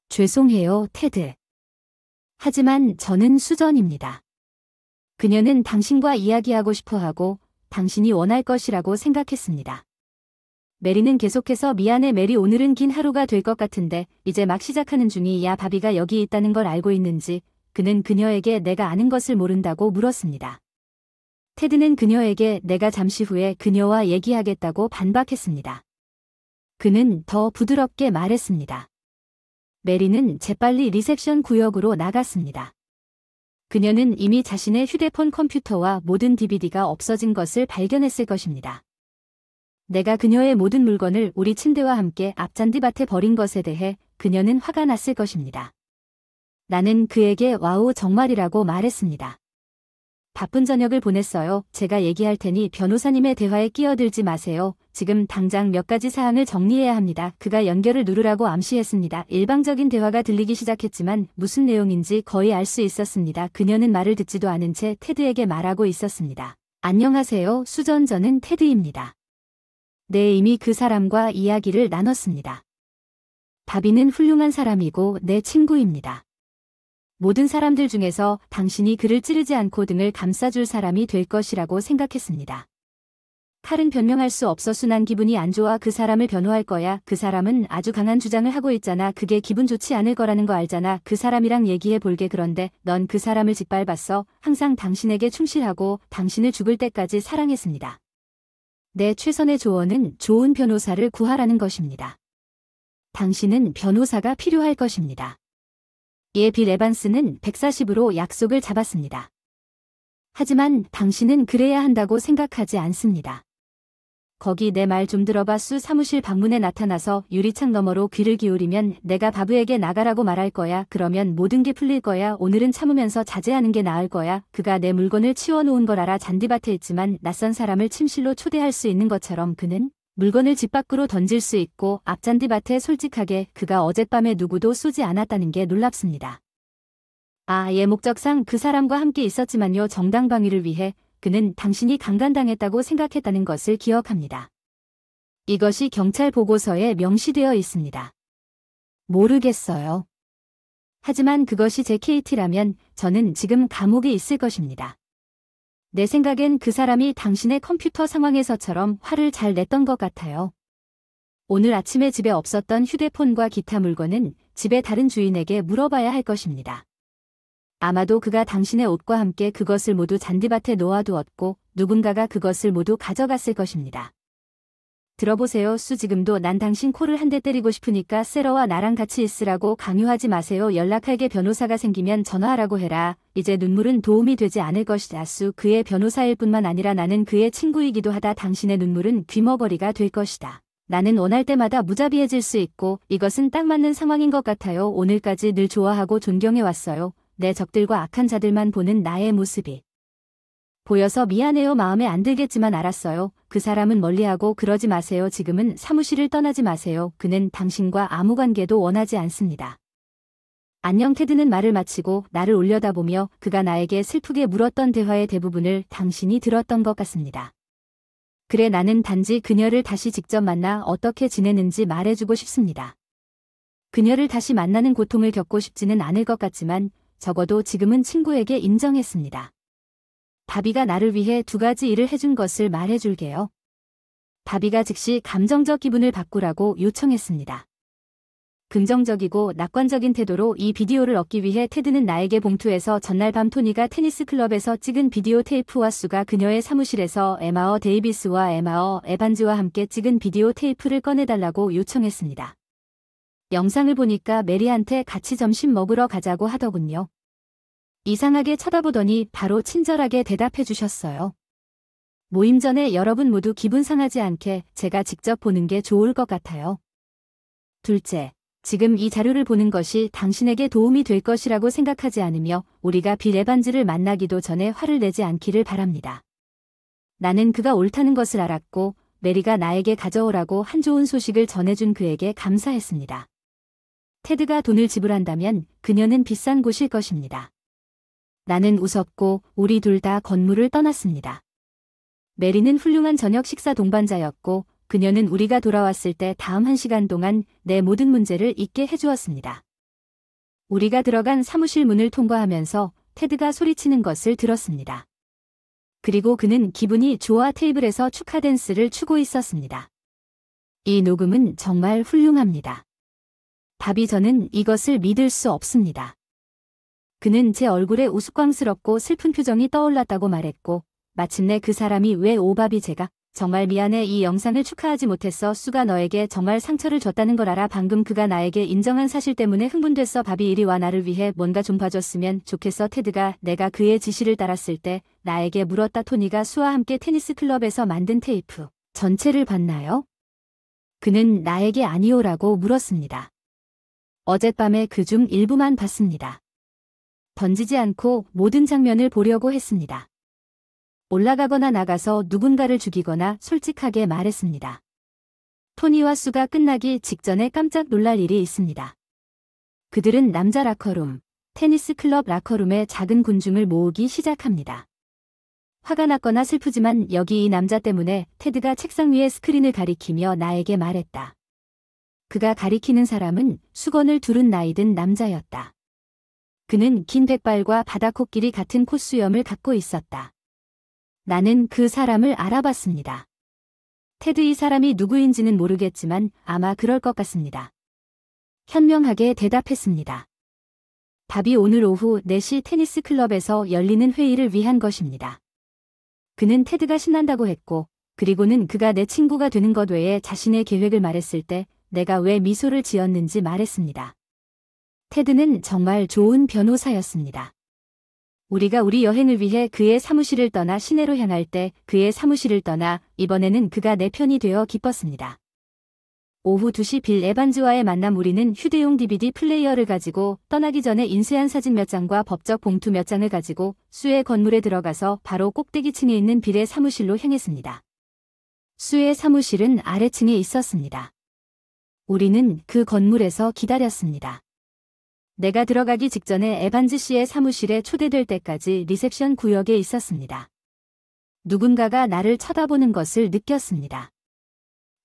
죄송해요, 테드. 하지만 저는 수전입니다. 그녀는 당신과 이야기하고 싶어하고 당신이 원할 것이라고 생각했습니다. 메리는 계속해서 미안해 메리 오늘은 긴 하루가 될 것 같은데 이제 막 시작하는 중이야. 바비가 여기 있다는 걸 알고 있는지 그는 그녀에게 내가 아는 것을 모른다고 물었습니다. 테드는 그녀에게 내가 잠시 후에 그녀와 얘기하겠다고 반박했습니다. 그는 더 부드럽게 말했습니다. 메리는 재빨리 리셉션 구역으로 나갔습니다. 그녀는 이미 자신의 휴대폰 컴퓨터와 모든 DVD가 없어진 것을 발견했을 것입니다. 내가 그녀의 모든 물건을 우리 침대와 함께 앞잔디밭에 버린 것에 대해 그녀는 화가 났을 것입니다. 나는 그에게 와우 정말이라고 말했습니다. 바쁜 저녁을 보냈어요. 제가 얘기할 테니 변호사님의 대화에 끼어들지 마세요. 지금 당장 몇 가지 사항을 정리해야 합니다. 그가 연결을 누르라고 암시했습니다. 일방적인 대화가 들리기 시작했지만 무슨 내용인지 거의 알 수 있었습니다. 그녀는 말을 듣지도 않은 채 테드에게 말하고 있었습니다. 안녕하세요. 수전 저는 테드입니다. 네, 이미 그 사람과 이야기를 나눴습니다. 바비는 훌륭한 사람이고 내 친구입니다. 모든 사람들 중에서 당신이 그를 찌르지 않고 등을 감싸줄 사람이 될 것이라고 생각했습니다. 칼은 변명할 수 없어. 난 기분이 안 좋아. 그 사람을 변호할 거야. 그 사람은 아주 강한 주장을 하고 있잖아. 그게 기분 좋지 않을 거라는 거 알잖아. 그 사람이랑 얘기해 볼게. 그런데 넌 그 사람을 짓밟았어. 항상 당신에게 충실하고 당신을 죽을 때까지 사랑했습니다. 내 최선의 조언은 좋은 변호사를 구하라는 것입니다. 당신은 변호사가 필요할 것입니다. 이에 빌 에반스는 140으로 약속을 잡았습니다. 하지만 당신은 그래야 한다고 생각하지 않습니다. 거기 내 말 좀 들어봐. 수 사무실 방문에 나타나서 유리창 너머로 귀를 기울이면 내가 바브에게 나가라고 말할 거야. 그러면 모든 게 풀릴 거야. 오늘은 참으면서 자제하는 게 나을 거야. 그가 내 물건을 치워놓은 걸 알아. 잔디밭에 있지만 낯선 사람을 침실로 초대할 수 있는 것처럼 그는 물건을 집 밖으로 던질 수 있고 앞잔디밭에 솔직하게 그가 어젯밤에 누구도 쏘지 않았다는 게 놀랍습니다. 예, 목적상 그 사람과 함께 있었지만요. 정당 방위를 위해 그는 당신이 강간당했다고 생각했다는 것을 기억합니다. 이것이 경찰 보고서에 명시되어 있습니다. 모르겠어요. 하지만 그것이 제 KT라면 저는 지금 감옥에 있을 것입니다. 내 생각엔 그 사람이 당신의 컴퓨터 상황에서처럼 화를 잘 냈던 것 같아요. 오늘 아침에 집에 없었던 휴대폰과 기타 물건은 집의 다른 주인에게 물어봐야 할 것입니다. 아마도 그가 당신의 옷과 함께 그것을 모두 잔디밭에 놓아두었고 누군가가 그것을 모두 가져갔을 것입니다. 들어보세요. 수 지금도 난 당신 코를 한 대 때리고 싶으니까 세러와 나랑 같이 있으라고 강요하지 마세요. 연락할게. 변호사가 생기면 전화하라고 해라. 이제 눈물은 도움이 되지 않을 것이다. 수 그의 변호사일 뿐만 아니라 나는 그의 친구이기도 하다. 당신의 눈물은 귀머거리가 될 것이다. 나는 원할 때마다 무자비해질 수 있고 이것은 딱 맞는 상황인 것 같아요. 오늘까지 늘 좋아하고 존경해왔어요. 내 적들과 악한 자들만 보는 나의 모습이 보여서 미안해요. 마음에 안 들겠지만 알았어요. 그 사람은 멀리하고 그러지 마세요. 지금은 사무실을 떠나지 마세요. 그는 당신과 아무 관계도 원하지 않습니다. 안녕. 테드는 말을 마치고 나를 올려다보며 그가 나에게 슬프게 물었던 대화의 대부분을 당신이 들었던 것 같습니다. 그래, 나는 단지 그녀를 다시 직접 만나 어떻게 지내는지 말해주고 싶습니다. 그녀를 다시 만나는 고통을 겪고 싶지는 않을 것 같지만 적어도 지금은 친구에게 인정했습니다. 바비가 나를 위해 2가지 일을 해준 것을 말해줄게요. 바비가 즉시 감정적 기분을 바꾸라고 요청했습니다. 긍정적이고 낙관적인 태도로 이 비디오를 얻기 위해 테드는 나에게 봉투에서 전날 밤 토니가 테니스 클럽에서 찍은 비디오 테이프와 수가 그녀의 사무실에서 에마어 데이비스와 에마어 에반즈와 함께 찍은 비디오 테이프를 꺼내달라고 요청했습니다. 영상을 보니까 메리한테 같이 점심 먹으러 가자고 하더군요. 이상하게 쳐다보더니 바로 친절하게 대답해 주셨어요. 모임 전에 여러분 모두 기분 상하지 않게 제가 직접 보는 게 좋을 것 같아요. 둘째, 지금 이 자료를 보는 것이 당신에게 도움이 될 것이라고 생각하지 않으며 우리가 빌 에반즈를 만나기도 전에 화를 내지 않기를 바랍니다. 나는 그가 옳다는 것을 알았고 메리가 나에게 가져오라고 한 좋은 소식을 전해준 그에게 감사했습니다. 테드가 돈을 지불한다면 그녀는 비싼 곳일 것입니다. 나는 웃었고 우리 둘 다 건물을 떠났습니다. 메리는 훌륭한 저녁 식사 동반자였고 그녀는 우리가 돌아왔을 때 다음 1시간 동안 내 모든 문제를 잊게 해주었습니다. 우리가 들어간 사무실 문을 통과하면서 테드가 소리치는 것을 들었습니다. 그리고 그는 기분이 좋아 테이블에서 축하 댄스를 추고 있었습니다. 이 녹음은 정말 훌륭합니다. 바비, 저는 이것을 믿을 수 없습니다. 그는 제 얼굴에 우스꽝스럽고 슬픈 표정이 떠올랐다고 말했고 마침내 그 사람이 왜 오바비, 제가 정말 미안해. 이 영상을 축하하지 못했어. 수가 너에게 정말 상처를 줬다는 걸 알아. 방금 그가 나에게 인정한 사실 때문에 흥분됐어. 바비, 이리 와. 나를 위해 뭔가 좀 봐줬으면 좋겠어. 테드가 내가 그의 지시를 따랐을 때 나에게 물었다. 토니가 수와 함께 테니스 클럽에서 만든 테이프 전체를 봤나요? 그는 나에게 아니오라고 물었습니다. 어젯밤에 그중 일부만 봤습니다. 던지지 않고 모든 장면을 보려고 했습니다. 올라가거나 나가서 누군가를 죽이거나 솔직하게 말했습니다. 토니와 수가 끝나기 직전에 깜짝 놀랄 일이 있습니다. 그들은 남자 라커룸, 테니스 클럽 라커룸에 작은 군중을 모으기 시작합니다. 화가 났거나 슬프지만 여기 이 남자 때문에 테드가 책상 위에 스크린을 가리키며 나에게 말했다. 그가 가리키는 사람은 수건을 두른 나이든 남자였다. 그는 긴 백발과 바다코끼리 같은 콧수염을 갖고 있었다. 나는 그 사람을 알아봤습니다. 테드, 이 사람이 누구인지는 모르겠지만 아마 그럴 것 같습니다. 현명하게 대답했습니다. 바비, 오늘 오후 4시 테니스 클럽에서 열리는 회의를 위한 것입니다. 그는 테드가 신난다고 했고 그리고는 그가 내 친구가 되는 것 외에 자신의 계획을 말했을 때 내가 왜 미소를 지었는지 말했습니다. 테드는 정말 좋은 변호사였습니다. 우리가 우리 여행을 위해 그의 사무실을 떠나 시내로 향할 때 그의 사무실을 떠나 이번에는 그가 내 편이 되어 기뻤습니다. 오후 2시 빌 에반즈와의 만남. 우리는 휴대용 DVD 플레이어를 가지고 떠나기 전에 인쇄한 사진 몇 장과 법적 봉투 몇 장을 가지고 수의 건물에 들어가서 바로 꼭대기층에 있는 빌의 사무실로 향했습니다. 수의 사무실은 아래층에 있었습니다. 우리는 그 건물에서 기다렸습니다. 내가 들어가기 직전에 에반즈 씨의 사무실에 초대될 때까지 리셉션 구역에 있었습니다. 누군가가 나를 쳐다보는 것을 느꼈습니다.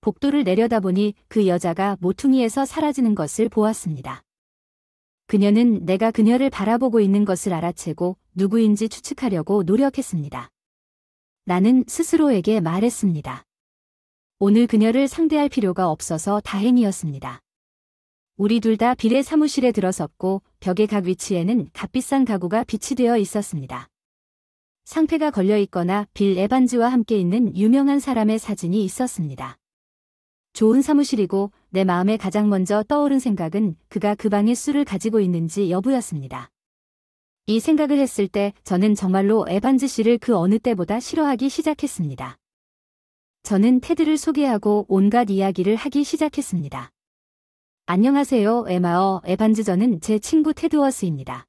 복도를 내려다보니 그 여자가 모퉁이에서 사라지는 것을 보았습니다. 그녀는 내가 그녀를 바라보고 있는 것을 알아채고 누구인지 추측하려고 노력했습니다. 나는 스스로에게 말했습니다. 오늘 그녀를 상대할 필요가 없어서 다행이었습니다. 우리 둘 다 빌의 사무실에 들어섰고 벽의 각 위치에는 값비싼 가구가 비치되어 있었습니다. 상패가 걸려 있거나 빌 에반즈와 함께 있는 유명한 사람의 사진이 있었습니다. 좋은 사무실이고 내 마음에 가장 먼저 떠오른 생각은 그가 그 방에 수를 가지고 있는지 여부였습니다. 이 생각을 했을 때 저는 정말로 에반즈 씨를 그 어느 때보다 싫어하기 시작했습니다. 저는 테드를 소개하고 온갖 이야기를 하기 시작했습니다. 안녕하세요, 에마어 에반즈. 저는 제 친구 테드워스입니다.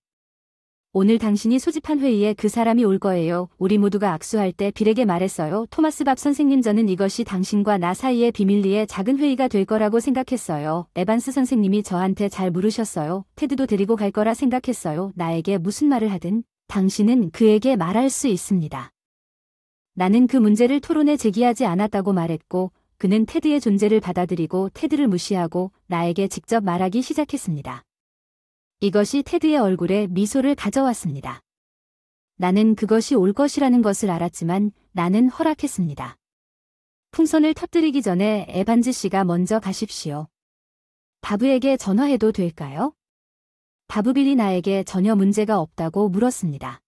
오늘 당신이 소집한 회의에 그 사람이 올 거예요. 우리 모두가 악수할 때 빌에게 말했어요. 토마스 밥 선생님, 저는 이것이 당신과 나 사이의 비밀리에 작은 회의가 될 거라고 생각했어요. 에반스 선생님이 저한테 잘 물으셨어요. 테드도 데리고 갈 거라 생각했어요. 나에게 무슨 말을 하든 당신은 그에게 말할 수 있습니다. 나는 그 문제를 토론에 제기하지 않았다고 말했고 그는 테드의 존재를 받아들이고 테드를 무시하고 나에게 직접 말하기 시작했습니다. 이것이 테드의 얼굴에 미소를 가져왔습니다. 나는 그것이 올 것이라는 것을 알았지만 나는 허락했습니다. 풍선을 터뜨리기 전에 에반즈 씨가 먼저 가십시오. 바브에게 전화해도 될까요? 바브빌이 나에게 전혀 문제가 없다고 물었습니다.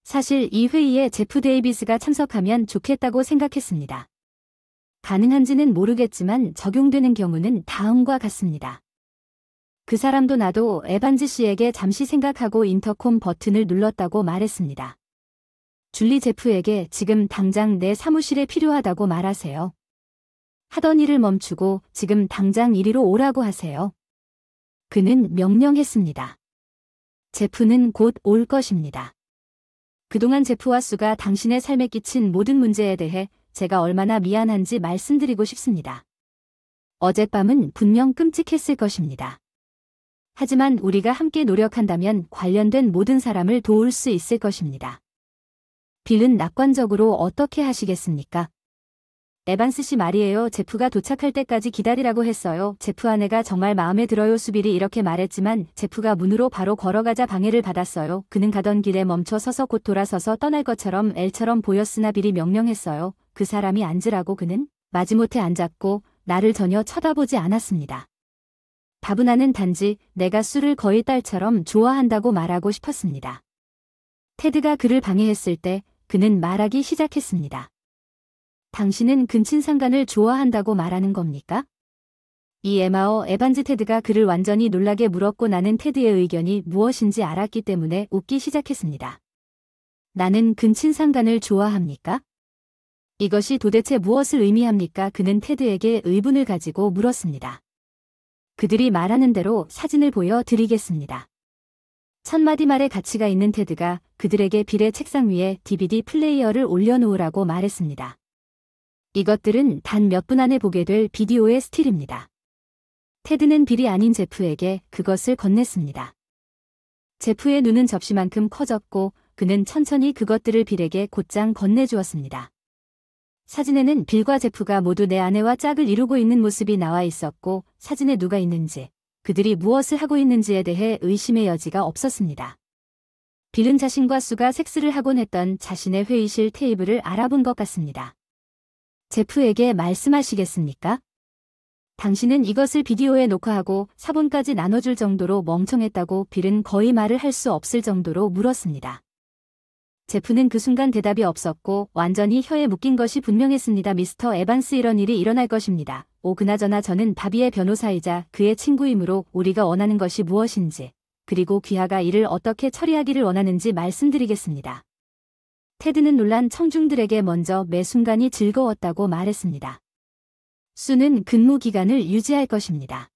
사실 이 회의에 제프 데이비스가 참석하면 좋겠다고 생각했습니다. 가능한지는 모르겠지만 적용되는 경우는 다음과 같습니다. 그 사람도 나도 에반즈 씨에게 잠시 생각하고 인터콤 버튼을 눌렀다고 말했습니다. 줄리 제프에게 지금 당장 내 사무실에 필요하다고 말하세요. 하던 일을 멈추고 지금 당장 이리로 오라고 하세요. 그는 명령했습니다. 제프는 곧 올 것입니다. 그동안 제프와 수가 당신의 삶에 끼친 모든 문제에 대해 제가 얼마나 미안한지 말씀드리고 싶습니다. 어젯밤은 분명 끔찍했을 것입니다. 하지만 우리가 함께 노력한다면 관련된 모든 사람을 도울 수 있을 것입니다. 빌은 낙관적으로 어떻게 하시겠습니까? 에반스 씨 말이에요. 제프가 도착할 때까지 기다리라고 했어요. 제프 아내가 정말 마음에 들어요. 수빌이 이렇게 말했지만 제프가 문으로 바로 걸어가자 방해를 받았어요. 그는 가던 길에 멈춰 서서 곧 돌아서서 떠날 것처럼 L처럼 보였으나 빌이 명령했어요. 그 사람이 앉으라고. 그는 마지못해 앉았고 나를 전혀 쳐다보지 않았습니다. 바브나는 단지 내가 수를 거의 딸처럼 좋아한다고 말하고 싶었습니다. 테드가 그를 방해했을 때 그는 말하기 시작했습니다. 당신은 근친상간을 좋아한다고 말하는 겁니까? 이 에마어 에반즈 테드가 그를 완전히 놀라게 물었고 나는 테드의 의견이 무엇인지 알았기 때문에 웃기 시작했습니다. 나는 근친상간을 좋아합니까? 이것이 도대체 무엇을 의미합니까? 그는 테드에게 의문을 가지고 물었습니다. 그들이 말하는 대로 사진을 보여드리겠습니다. 첫마디 말에 가치가 있는 테드가 그들에게 빌의 책상 위에 DVD 플레이어를 올려놓으라고 말했습니다. 이것들은 단 몇 분 안에 보게 될 비디오의 스틸입니다. 테드는 빌이 아닌 제프에게 그것을 건넸습니다. 제프의 눈은 접시만큼 커졌고 그는 천천히 그것들을 빌에게 곧장 건네주었습니다. 사진에는 빌과 제프가 모두 내 아내와 짝을 이루고 있는 모습이 나와 있었고 사진에 누가 있는지, 그들이 무엇을 하고 있는지에 대해 의심의 여지가 없었습니다. 빌은 자신과 수가 섹스를 하곤 했던 자신의 회의실 테이블을 알아본 것 같습니다. 제프에게 말씀하시겠습니까? 당신은 이것을 비디오에 녹화하고 사본까지 나눠줄 정도로 멍청했다고 빌은 거의 말을 할 수 없을 정도로 물었습니다. 제프는 그 순간 대답이 없었고 완전히 혀에 묶인 것이 분명했습니다. 미스터 에반스, 이런 일이 일어날 것입니다. 그나저나 저는 바비의 변호사이자 그의 친구이므로 우리가 원하는 것이 무엇인지 그리고 귀하가 이를 어떻게 처리하기를 원하는지 말씀드리겠습니다. 테드는 놀란 청중들에게 먼저 매 순간이 즐거웠다고 말했습니다. 수는 근무 기간을 유지할 것입니다.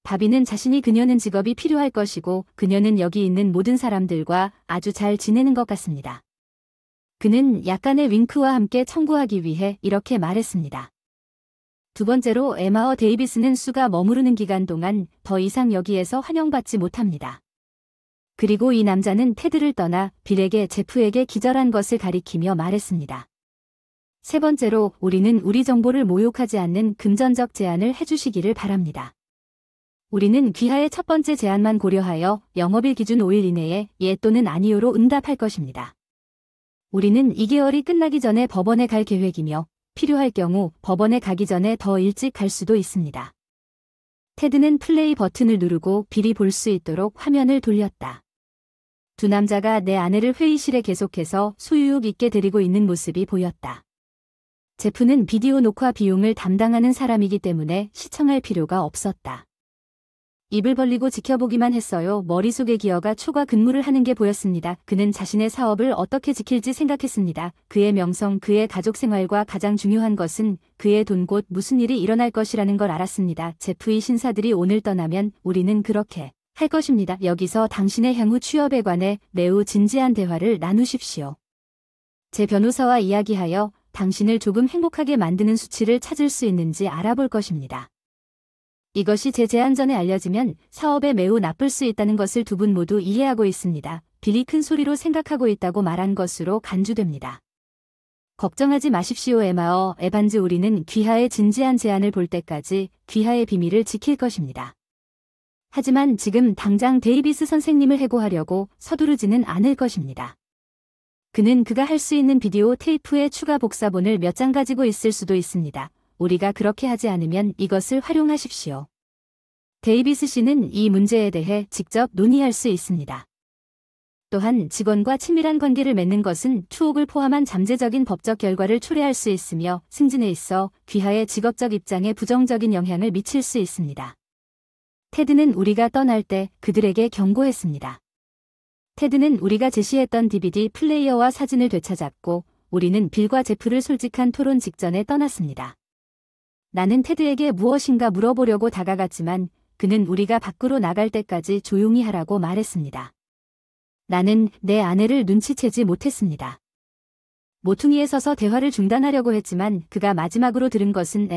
바비는 자신이 그녀는 직업이 필요할 것이고 그녀는 여기 있는 모든 사람들과 아주 잘 지내는 것 같습니다. 그는 약간의 윙크와 함께 청구하기 위해 이렇게 말했습니다. 두 번째로 에마어 데이비스는 수가 머무르는 기간 동안 더 이상 여기에서 환영받지 못합니다. 그리고 이 남자는 테드를 떠나 빌에게 제프에게 기절한 것을 가리키며 말했습니다. 세 번째로 우리는 우리 정보를 모욕하지 않는 금전적 제안을 해주시기를 바랍니다. 우리는 귀하의 첫 번째 제안만 고려하여 영업일 기준 5일 이내에 예 또는 아니요로 응답할 것입니다. 우리는 2개월이 끝나기 전에 법원에 갈 계획이며 필요할 경우 법원에 가기 전에 더 일찍 갈 수도 있습니다. 테드는 플레이 버튼을 누르고 빌이 볼 수 있도록 화면을 돌렸다. 두 남자가 내 아내를 회의실에 계속해서 소유욕 있게 데리고 있는 모습이 보였다. 제프는 비디오 녹화 비용을 담당하는 사람이기 때문에 시청할 필요가 없었다. 입을 벌리고 지켜보기만 했어요. 머릿속의 기어가 초과 근무를 하는 게 보였습니다. 그는 자신의 사업을 어떻게 지킬지 생각했습니다. 그의 명성, 그의 가족 생활과 가장 중요한 것은 그의 돈, 곧 무슨 일이 일어날 것이라는 걸 알았습니다. 제프의 신사들이 오늘 떠나면 우리는 그렇게 할 것입니다. 여기서 당신의 향후 취업에 관해 매우 진지한 대화를 나누십시오. 제 변호사와 이야기하여 당신을 조금 행복하게 만드는 수치를 찾을 수 있는지 알아볼 것입니다. 이것이 제 제안 전에 알려지면 사업에 매우 나쁠 수 있다는 것을 두 분 모두 이해하고 있습니다. 빌이 큰 소리로 생각하고 있다고 말한 것으로 간주됩니다. 걱정하지 마십시오, 에반즈. 우리는 귀하의 진지한 제안을 볼 때까지 귀하의 비밀을 지킬 것입니다. 하지만 지금 당장 데이비스 선생님을 해고하려고 서두르지는 않을 것입니다. 그는 그가 할 수 있는 비디오 테이프의 추가 복사본을 몇 장 가지고 있을 수도 있습니다. 우리가 그렇게 하지 않으면 이것을 활용하십시오. 데이비스 씨는 이 문제에 대해 직접 논의할 수 있습니다. 또한 직원과 친밀한 관계를 맺는 것은 추옥을 포함한 잠재적인 법적 결과를 초래할 수 있으며 승진에 있어 귀하의 직업적 입장에 부정적인 영향을 미칠 수 있습니다. 테드는 우리가 떠날 때 그들에게 경고했습니다. 테드는 우리가 제시했던 DVD 플레이어와 사진을 되찾았고 우리는 빌과 제프를 솔직한 토론 직전에 떠났습니다. 나는 테드에게 무엇인가 물어보려고 다가갔지만 그는 우리가 밖으로 나갈 때까지 조용히 하라고 말했습니다. 나는 내 아내를 눈치채지 못했습니다. 모퉁이에 서서 대화를 중단하려고 했지만 그가 마지막으로 들은 것은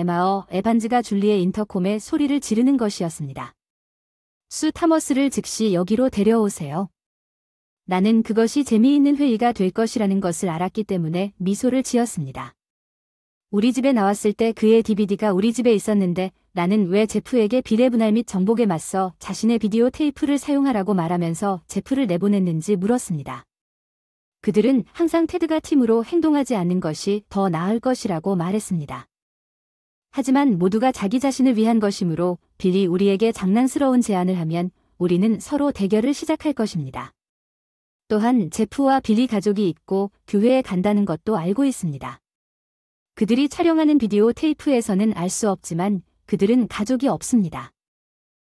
에반즈가 줄리의 인터콤에 소리를 지르는 것이었습니다. 수 타머스를 즉시 여기로 데려오세요. 나는 그것이 재미있는 회의가 될 것이라는 것을 알았기 때문에 미소를 지었습니다. 우리 집에 나왔을 때 그의 DVD가 우리 집에 있었는데 나는 왜 제프에게 비례 분할 및 정복에 맞서 자신의 비디오 테이프를 사용하라고 말하면서 제프를 내보냈는지 물었습니다. 그들은 항상 테드가 팀으로 행동하지 않는 것이 더 나을 것이라고 말했습니다. 하지만 모두가 자기 자신을 위한 것이므로 빌이 우리에게 장난스러운 제안을 하면 우리는 서로 대결을 시작할 것입니다. 또한 제프와 빌리 가족이 있고 교회에 간다는 것도 알고 있습니다. 그들이 촬영하는 비디오 테이프에서는 알 수 없지만 그들은 가족이 없습니다.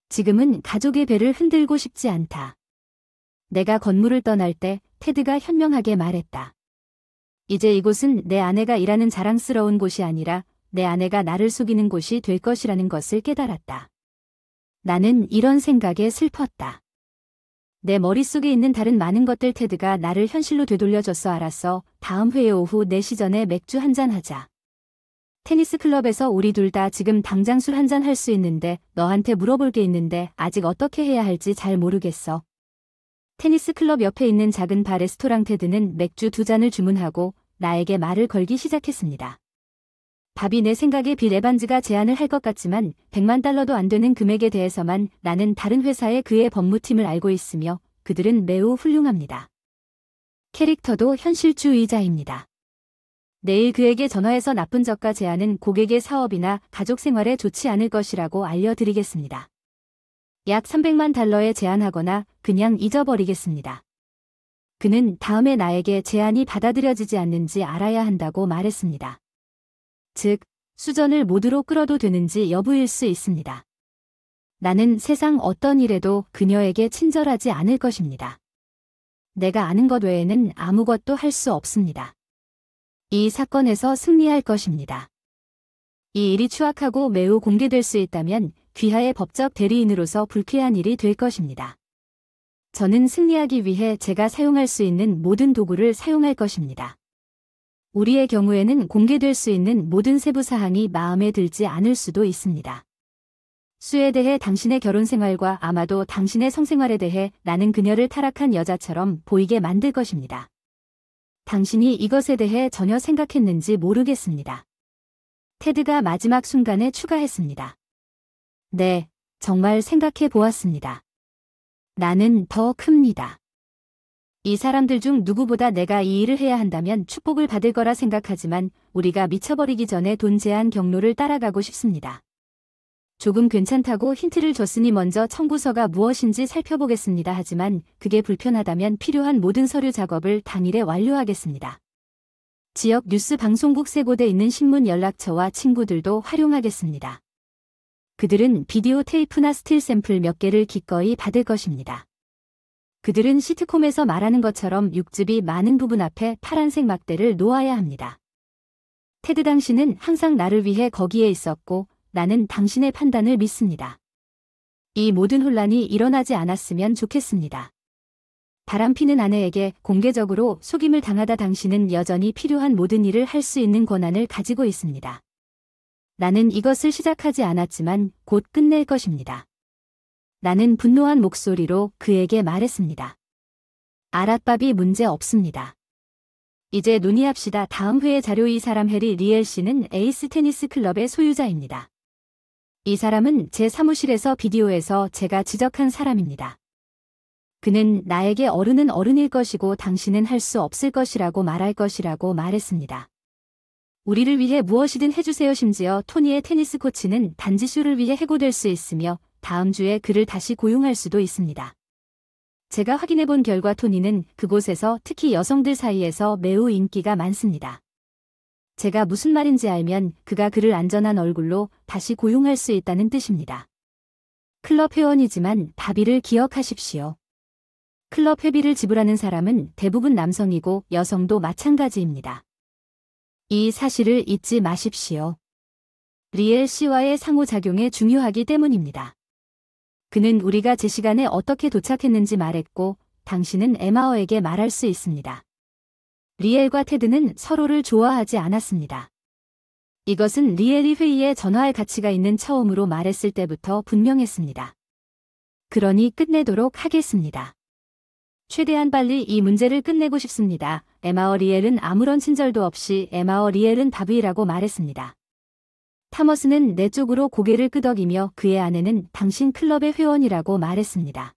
지금은 가족의 배를 흔들고 싶지 않다. 내가 건물을 떠날 때 테드가 현명하게 말했다. 이제 이곳은 내 아내가 일하는 자랑스러운 곳이 아니라 내 아내가 나를 속이는 곳이 될 것이라는 것을 깨달았다. 나는 이런 생각에 슬펐다. 내 머릿속에 있는 다른 많은 것들. 테드가 나를 현실로 되돌려줬어. 알았어. 다음 회의 오후 4시 전에 맥주 한잔 하자. 테니스 클럽에서 우리 둘 다 지금 당장 술 한잔 할 수 있는데 너한테 물어볼 게 있는데 아직 어떻게 해야 할지 잘 모르겠어. 테니스 클럽 옆에 있는 작은 바 레스토랑. 테드는 맥주 2잔을 주문하고 나에게 말을 걸기 시작했습니다. 밥이 내 생각에 빌 에반즈가 제안을 할 것 같지만 $100만 안 되는 금액에 대해서만 나는 다른 회사의 그의 법무팀을 알고 있으며 그들은 매우 훌륭합니다. 캐릭터도 현실주의자입니다. 내일 그에게 전화해서 나쁜 저가 제안은 고객의 사업이나 가족 생활에 좋지 않을 것이라고 알려드리겠습니다. 약 $300만 제안하거나 그냥 잊어버리겠습니다. 그는 다음에 나에게 제안이 받아들여지지 않는지 알아야 한다고 말했습니다. 즉, 수전을 모두로 끌어도 되는지 여부일 수 있습니다. 나는 세상 어떤 일에도 그녀에게 친절하지 않을 것입니다. 내가 아는 것 외에는 아무것도 할 수 없습니다. 이 사건에서 승리할 것입니다. 이 일이 추악하고 매우 공개될 수 있다면 귀하의 법적 대리인으로서 불쾌한 일이 될 것입니다. 저는 승리하기 위해 제가 사용할 수 있는 모든 도구를 사용할 것입니다. 우리의 경우에는 공개될 수 있는 모든 세부 사항이 마음에 들지 않을 수도 있습니다. 수에 대해 당신의 결혼 생활과 아마도 당신의 성생활에 대해 나는 그녀를 타락한 여자처럼 보이게 만들 것입니다. 당신이 이것에 대해 전혀 생각했는지 모르겠습니다. 테드가 마지막 순간에 추가했습니다. 네, 정말 생각해 보았습니다. 나는 더 큽니다. 이 사람들 중 누구보다 내가 이 일을 해야 한다면 축복을 받을 거라 생각하지만 우리가 미쳐버리기 전에 돈 제한 경로를 따라가고 싶습니다. 조금 괜찮다고 힌트를 줬으니 먼저 청구서가 무엇인지 살펴보겠습니다. 하지만 그게 불편하다면 필요한 모든 서류 작업을 당일에 완료하겠습니다. 지역 뉴스 방송국 세 곳에 있는 신문 연락처와 친구들도 활용하겠습니다. 그들은 비디오 테이프나 스틸 샘플 몇 개를 기꺼이 받을 것입니다. 그들은 시트콤에서 말하는 것처럼 육즙이 많은 부분 앞에 파란색 막대를 놓아야 합니다. 테드, 당신은 항상 나를 위해 거기에 있었고 나는 당신의 판단을 믿습니다. 이 모든 혼란이 일어나지 않았으면 좋겠습니다. 바람피는 아내에게 공개적으로 속임을 당하다 당신은 여전히 필요한 모든 일을 할 수 있는 권한을 가지고 있습니다. 나는 이것을 시작하지 않았지만 곧 끝낼 것입니다. 나는 분노한 목소리로 그에게 말했습니다. 아랏밥이 문제 없습니다. 이제 논의합시다. 다음 회의 자료. 이 사람 해리 리엘 씨는 에이스 테니스 클럽의 소유자입니다. 이 사람은 제 사무실에서 비디오에서 제가 지적한 사람입니다. 그는 나에게 어른은 어른일 것이고 당신은 할 수 없을 것이라고 말할 것이라고 말했습니다. 우리를 위해 무엇이든 해주세요. 심지어 토니의 테니스 코치는 단지 쇼를 위해 해고될 수 있으며 다음 주에 그를 다시 고용할 수도 있습니다. 제가 확인해본 결과 토니는 그곳에서 특히 여성들 사이에서 매우 인기가 많습니다. 제가 무슨 말인지 알면 그가 그를 안전한 얼굴로 다시 고용할 수 있다는 뜻입니다. 클럽 회원이지만 다비를 기억하십시오. 클럽 회비를 지불하는 사람은 대부분 남성이고 여성도 마찬가지입니다. 이 사실을 잊지 마십시오. 리엘 씨와의 상호작용에 중요하기 때문입니다. 그는 우리가 제 시간에 어떻게 도착했는지 말했고 당신은 에마어에게 말할 수 있습니다. 리엘과 테드는 서로를 좋아하지 않았습니다. 이것은 리엘이 회의에 전화할 가치가 있는 처음으로 말했을 때부터 분명했습니다. 그러니 끝내도록 하겠습니다. 최대한 빨리 이 문제를 끝내고 싶습니다. 에마어 리엘은 아무런 친절도 없이 에마어 리엘은 바비라고 말했습니다. 타머스는 내 쪽으로 고개를 끄덕이며 그의 아내는 당신 클럽의 회원이라고 말했습니다.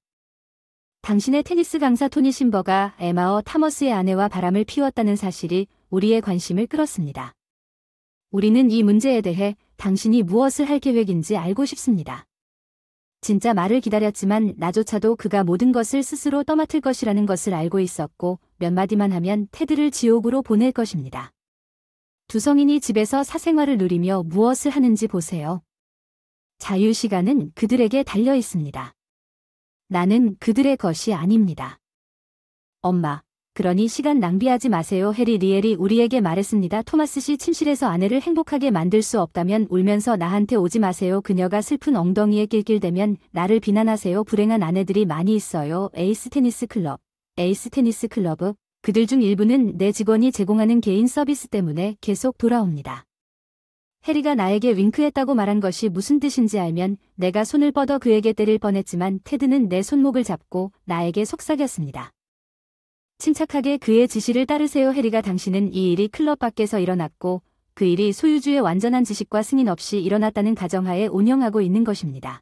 당신의 테니스 강사 토니 심버가 에마어 타머스의 아내와 바람을 피웠다는 사실이 우리의 관심을 끌었습니다. 우리는 이 문제에 대해 당신이 무엇을 할 계획인지 알고 싶습니다. 진짜 말을 기다렸지만 나조차도 그가 모든 것을 스스로 떠맡을 것이라는 것을 알고 있었고 몇 마디만 하면 테드를 지옥으로 보낼 것입니다. 두 성인이 집에서 사생활을 누리며 무엇을 하는지 보세요. 자유시간은 그들에게 달려 있습니다. 나는 그들의 것이 아닙니다. 엄마, 그러니 시간 낭비하지 마세요. 해리 리엘이 우리에게 말했습니다. 토마스 씨 침실에서 아내를 행복하게 만들 수 없다면 울면서 나한테 오지 마세요. 그녀가 슬픈 엉덩이에 낄낄대면 나를 비난하세요. 불행한 아내들이 많이 있어요. 에이스 테니스 클럽. 에이스 테니스 클럽. 그들 중 일부는 내 직원이 제공하는 개인 서비스 때문에 계속 돌아옵니다. 해리가 나에게 윙크했다고 말한 것이 무슨 뜻인지 알면 내가 손을 뻗어 그에게 때릴 뻔했지만 테드는 내 손목을 잡고 나에게 속삭였습니다. 침착하게 그의 지시를 따르세요. 해리가 당신은 이 일이 클럽 밖에서 일어났고 그 일이 소유주의 완전한 지식과 승인 없이 일어났다는 가정하에 운영하고 있는 것입니다.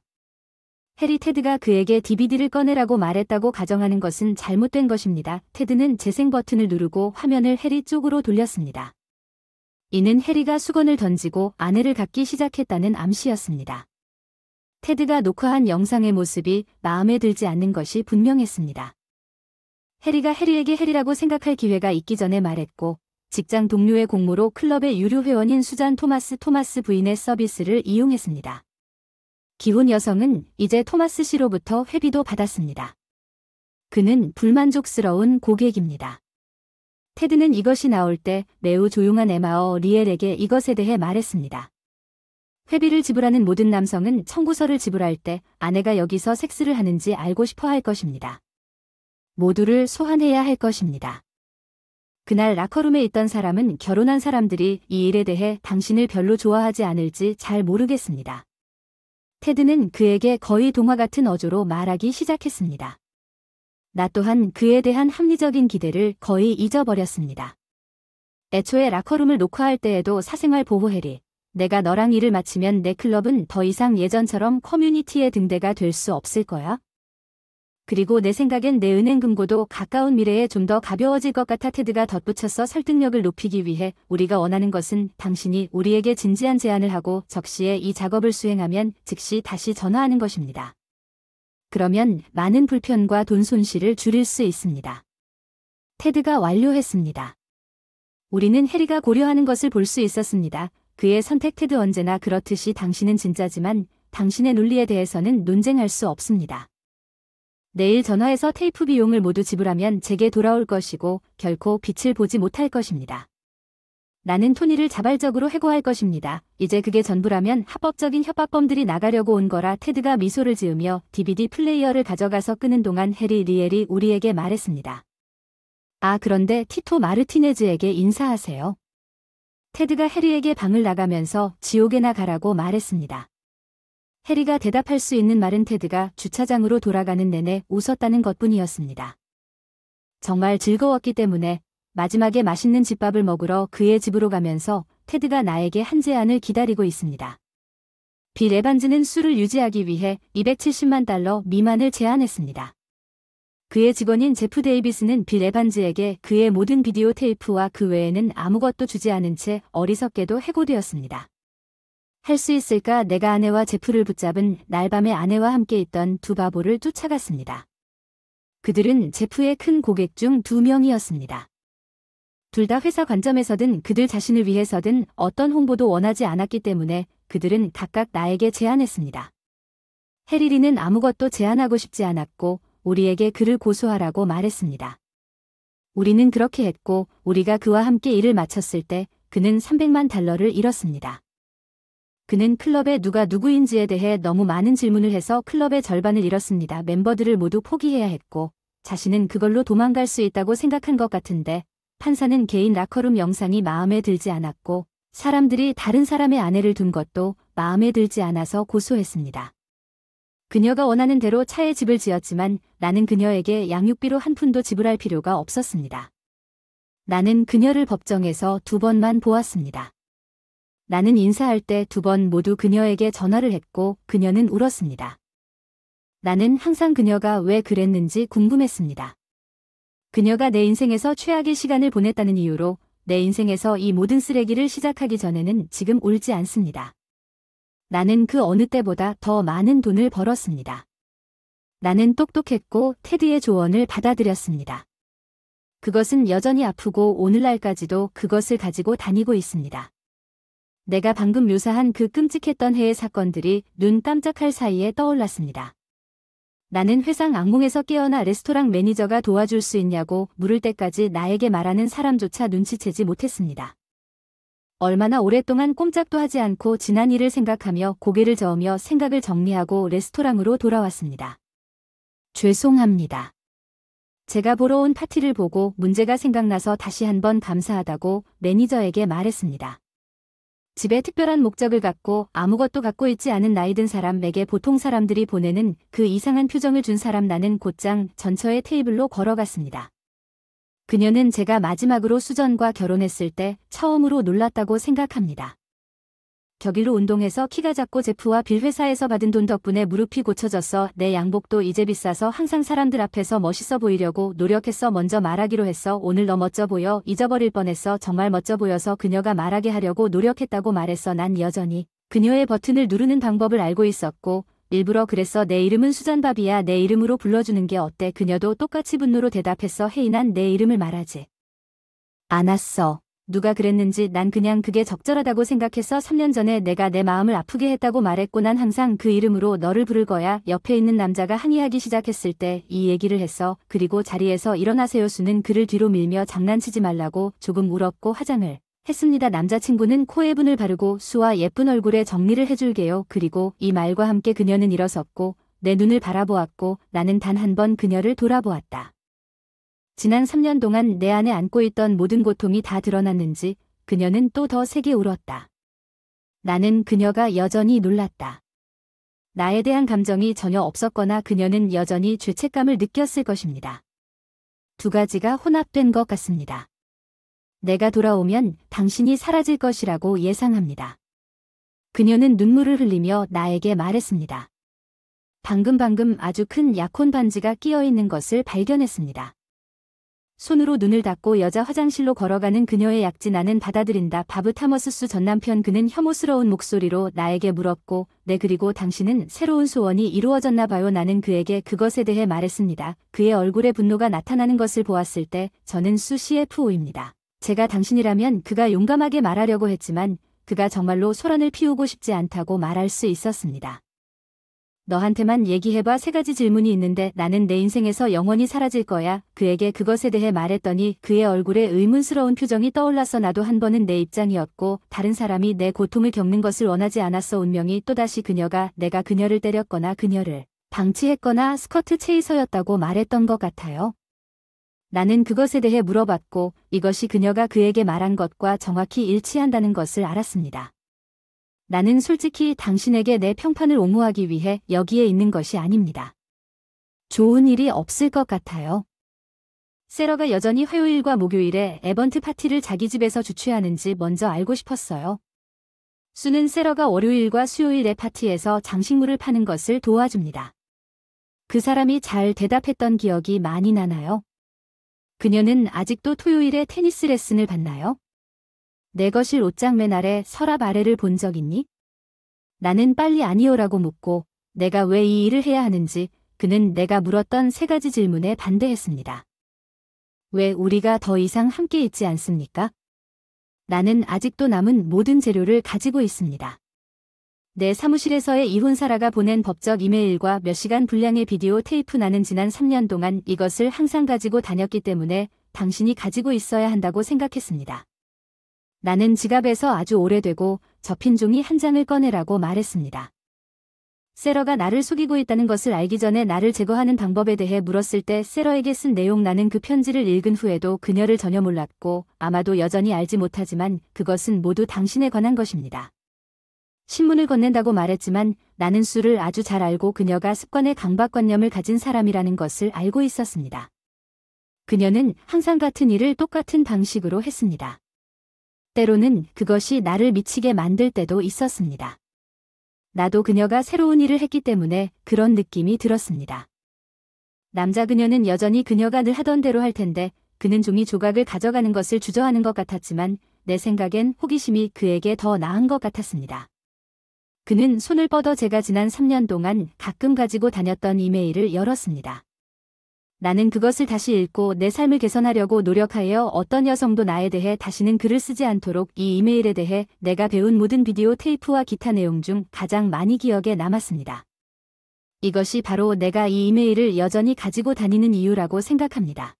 해리 테드가 그에게 DVD를 꺼내라고 말했다고 가정하는 것은 잘못된 것입니다. 테드는 재생 버튼을 누르고 화면을 해리 쪽으로 돌렸습니다. 이는 해리가 수건을 던지고 아내를 갖기 시작했다는 암시였습니다. 테드가 녹화한 영상의 모습이 마음에 들지 않는 것이 분명했습니다. 해리가 해리에게 해리라고 생각할 기회가 있기 전에 말했고 직장 동료의 공모로 클럽의 유료 회원인 수잔 토마스 부인의 서비스를 이용했습니다. 기혼 여성은 이제 토마스 씨로부터 회비도 받았습니다. 그는 불만족스러운 고객입니다. 테드는 이것이 나올 때 매우 조용한 에마어 리엘에게 이것에 대해 말했습니다. 회비를 지불하는 모든 남성은 청구서를 지불할 때 아내가 여기서 섹스를 하는지 알고 싶어 할 것입니다. 모두를 소환해야 할 것입니다. 그날 라커룸에 있던 사람은 결혼한 사람들이 이 일에 대해 당신을 별로 좋아하지 않을지 잘 모르겠습니다. 테드는 그에게 거의 동화 같은 어조로 말하기 시작했습니다. 나 또한 그에 대한 합리적인 기대를 거의 잊어버렸습니다. 애초에 라커룸을 녹화할 때에도 사생활 보호 해리, 내가 너랑 일을 마치면 내 클럽은 더 이상 예전처럼 커뮤니티의 등대가 될 수 없을 거야. 그리고 내 생각엔 내 은행 금고도 가까운 미래에 좀 더 가벼워질 것 같아. 테드가 덧붙여서 설득력을 높이기 위해 우리가 원하는 것은 당신이 우리에게 진지한 제안을 하고 적시에 이 작업을 수행하면 즉시 다시 전화하는 것입니다. 그러면 많은 불편과 돈 손실을 줄일 수 있습니다. 테드가 완료했습니다. 우리는 해리가 고려하는 것을 볼 수 있었습니다. 그의 선택. 테드 언제나 그렇듯이 당신은 진짜지만 당신의 논리에 대해서는 논쟁할 수 없습니다. 내일 전화해서 테이프 비용을 모두 지불하면 제게 돌아올 것이고 결코 빛을 보지 못할 것입니다. 나는 토니를 자발적으로 해고할 것입니다. 이제 그게 전부라면 합법적인 협박범들이 나가려고 온 거라. 테드가 미소를 지으며 DVD 플레이어를 가져가서 끄는 동안 해리 리엘이 우리에게 말했습니다. 아, 그런데 티토 마르티네즈에게 인사하세요. 테드가 해리에게 방을 나가면서 지옥에나 가라고 말했습니다. 해리가 대답할 수 있는 말은 테드가 주차장으로 돌아가는 내내 웃었다는 것뿐이었습니다. 정말 즐거웠기 때문에 마지막에 맛있는 집밥을 먹으러 그의 집으로 가면서 테드가 나에게 한 제안을 기다리고 있습니다. 빌 에반즈는 수를 유지하기 위해 $270만 미만을 제안했습니다. 그의 직원인 제프 데이비스는 빌 에반즈에게 그의 모든 비디오 테이프와 그 외에는 아무것도 주지 않은 채 어리석게도 해고되었습니다. 할 수 있을까? 내가 아내와 제프를 붙잡은 날밤에 아내와 함께 있던 두 바보를 쫓아갔습니다. 그들은 제프의 큰 고객 중 2명이었습니다. 둘 다 회사 관점에서든 그들 자신을 위해서든 어떤 홍보도 원하지 않았기 때문에 그들은 각각 나에게 제안했습니다. 해리리는 아무것도 제안하고 싶지 않았고 우리에게 그를 고소하라고 말했습니다. 우리는 그렇게 했고 우리가 그와 함께 일을 마쳤을 때 그는 $300만 잃었습니다. 그는 클럽에 누가 누구인지에 대해 너무 많은 질문을 해서 클럽의 절반을 잃었습니다. 멤버들을 모두 포기해야 했고 자신은 그걸로 도망갈 수 있다고 생각한 것 같은데 판사는 개인 라커룸 영상이 마음에 들지 않았고 사람들이 다른 사람의 아내를 둔 것도 마음에 들지 않아서 고소했습니다. 그녀가 원하는 대로 차에 집을 지었지만 나는 그녀에게 양육비로 한 푼도 지불할 필요가 없었습니다. 나는 그녀를 법정에서 2번만 보았습니다. 나는 인사할 때 2번 모두 그녀에게 전화를 했고 그녀는 울었습니다. 나는 항상 그녀가 왜 그랬는지 궁금했습니다. 그녀가 내 인생에서 최악의 시간을 보냈다는 이유로 내 인생에서 이 모든 쓰레기를 시작하기 전에는 지금 울지 않습니다. 나는 그 어느 때보다 더 많은 돈을 벌었습니다. 나는 똑똑했고 테드의 조언을 받아들였습니다. 그것은 여전히 아프고 오늘날까지도 그것을 가지고 다니고 있습니다. 내가 방금 묘사한 그 끔찍했던 해의 사건들이 눈 깜짝할 사이에 떠올랐습니다. 나는 회상 악몽에서 깨어나 레스토랑 매니저가 도와줄 수 있냐고 물을 때까지 나에게 말하는 사람조차 눈치채지 못했습니다. 얼마나 오랫동안 꼼짝도 하지 않고 지난 일을 생각하며 고개를 저으며 생각을 정리하고 레스토랑으로 돌아왔습니다. 죄송합니다. 제가 보러 온 파티를 보고 문제가 생각나서 다시 한번 감사하다고 매니저에게 말했습니다. 집에 특별한 목적을 갖고 아무것도 갖고 있지 않은 나이든 사람에게 보통 사람들이 보내는 그 이상한 표정을 준 사람. 나는 곧장 전처의 테이블로 걸어갔습니다. 그녀는 제가 마지막으로 수전과 결혼했을 때 처음으로 놀랐다고 생각합니다. 격일로 운동해서 키가 작고 제프와 빌 회사에서 받은 돈 덕분에 무릎이 고쳐졌어. 내 양복도 이제 비싸서 항상 사람들 앞에서 멋있어 보이려고 노력했어. 먼저 말하기로 했어. 오늘 너 멋져 보여. 잊어버릴 뻔했어. 정말 멋져 보여서 그녀가 말하게 하려고 노력했다고 말했어. 난 여전히 그녀의 버튼을 누르는 방법을 알고 있었고 일부러 그랬어. 내 이름은 수잔밥이야. 내 이름으로 불러주는 게 어때? 그녀도 똑같이 분노로 대답했어. 헤이, 난 내 이름을 말하지 않았어. 누가 그랬는지 난 그냥 그게 적절하다고 생각했어. 3년 전에 내가 내 마음을 아프게 했다고 말했고 난 항상 그 이름으로 너를 부를 거야. 옆에 있는 남자가 항의하기 시작했을 때 이 얘기를 했어. 그리고 자리에서 일어나세요. 수는 그를 뒤로 밀며 장난치지 말라고 조금 울었고 화장을 했습니다. 남자친구는 코에 분을 바르고 수와 예쁜 얼굴에 정리를 해줄게요. 그리고 이 말과 함께 그녀는 일어섰고 내 눈을 바라보았고 나는 단 한 번 그녀를 돌아보았다. 지난 3년 동안 내 안에 안고 있던 모든 고통이 다 드러났는지 그녀는 또 더 세게 울었다. 나는 그녀가 여전히 놀랐다. 나에 대한 감정이 전혀 없었거나 그녀는 여전히 죄책감을 느꼈을 것입니다. 두 가지가 혼합된 것 같습니다. 내가 돌아오면 당신이 사라질 것이라고 예상합니다. 그녀는 눈물을 흘리며 나에게 말했습니다. 방금 아주 큰 약혼 반지가 끼어 있는 것을 발견했습니다. 손으로 눈을 닫고 여자 화장실로 걸어가는 그녀의 약지. 나는 받아들인다. 바브 타머스 수 전 남편. 그는 혐오스러운 목소리로 나에게 물었고 네, 그리고 당신은 새로운 소원이 이루어졌나 봐요. 나는 그에게 그것에 대해 말했습니다. 그의 얼굴에 분노가 나타나는 것을 보았을 때 저는 수 CFO입니다. 제가 당신이라면 그가 용감하게 말하려고 했지만 그가 정말로 소란을 피우고 싶지 않다고 말할 수 있었습니다. 너한테만 얘기해봐. 3가지 질문이 있는데 나는 내 인생에서 영원히 사라질 거야. 그에게 그것에 대해 말했더니 그의 얼굴에 의문스러운 표정이 떠올랐어. 나도 한 번은 내 입장이었고 다른 사람이 내 고통을 겪는 것을 원하지 않았어. 운명이 또다시 그녀가 내가 그녀를 때렸거나 그녀를 방치했거나 스커트 체이서였다고 말했던 것 같아요. 나는 그것에 대해 물어봤고 이것이 그녀가 그에게 말한 것과 정확히 일치한다는 것을 알았습니다. 나는 솔직히 당신에게 내 평판을 옹호하기 위해 여기에 있는 것이 아닙니다. 좋은 일이 없을 것 같아요. 세러가 여전히 화요일과 목요일에 에번트 파티를 자기 집에서 주최하는지 먼저 알고 싶었어요. 수는 세러가 월요일과 수요일에 파티에서 장식물을 파는 것을 도와줍니다. 그 사람이 잘 대답했던 기억이 많이 나나요? 그녀는 아직도 토요일에 테니스 레슨을 받나요? 내 거실 옷장맨 아래 서랍 아래를 본 적 있니? 나는 빨리 아니요라고 묻고 내가 왜 이 일을 해야 하는지 그는 내가 물었던 3가지 질문에 반대했습니다. 왜 우리가 더 이상 함께 있지 않습니까? 나는 아직도 남은 모든 재료를 가지고 있습니다. 내 사무실에서의 이혼사라가 보낸 법적 이메일과 몇 시간 분량의 비디오 테이프. 나는 지난 3년 동안 이것을 항상 가지고 다녔기 때문에 당신이 가지고 있어야 한다고 생각했습니다. 나는 지갑에서 아주 오래되고 접힌 종이 한 장을 꺼내라고 말했습니다. 세러가 나를 속이고 있다는 것을 알기 전에 나를 제거하는 방법에 대해 물었을 때 세러에게 쓴 내용. 나는 그 편지를 읽은 후에도 그녀를 전혀 몰랐고 아마도 여전히 알지 못하지만 그것은 모두 당신에 관한 것입니다. 신문을 건넨다고 말했지만 나는 수를 아주 잘 알고 그녀가 습관의 강박관념을 가진 사람이라는 것을 알고 있었습니다. 그녀는 항상 같은 일을 똑같은 방식으로 했습니다. 때로는 그것이 나를 미치게 만들 때도 있었습니다. 나도 그녀가 새로운 일을 했기 때문에 그런 느낌이 들었습니다. 남자 그녀는 여전히 그녀가 늘 하던 대로 할 텐데 그는 종이 조각을 가져가는 것을 주저하는 것 같았지만 내 생각엔 호기심이 그에게 더 나은 것 같았습니다. 그는 손을 뻗어 제가 지난 3년 동안 가끔 가지고 다녔던 이메일을 열었습니다. 나는 그것을 다시 읽고 내 삶을 개선하려고 노력하여 어떤 여성도 나에 대해 다시는 글을 쓰지 않도록 이 이메일에 대해 내가 배운 모든 비디오 테이프와 기타 내용 중 가장 많이 기억에 남았습니다. 이것이 바로 내가 이 이메일을 여전히 가지고 다니는 이유라고 생각합니다.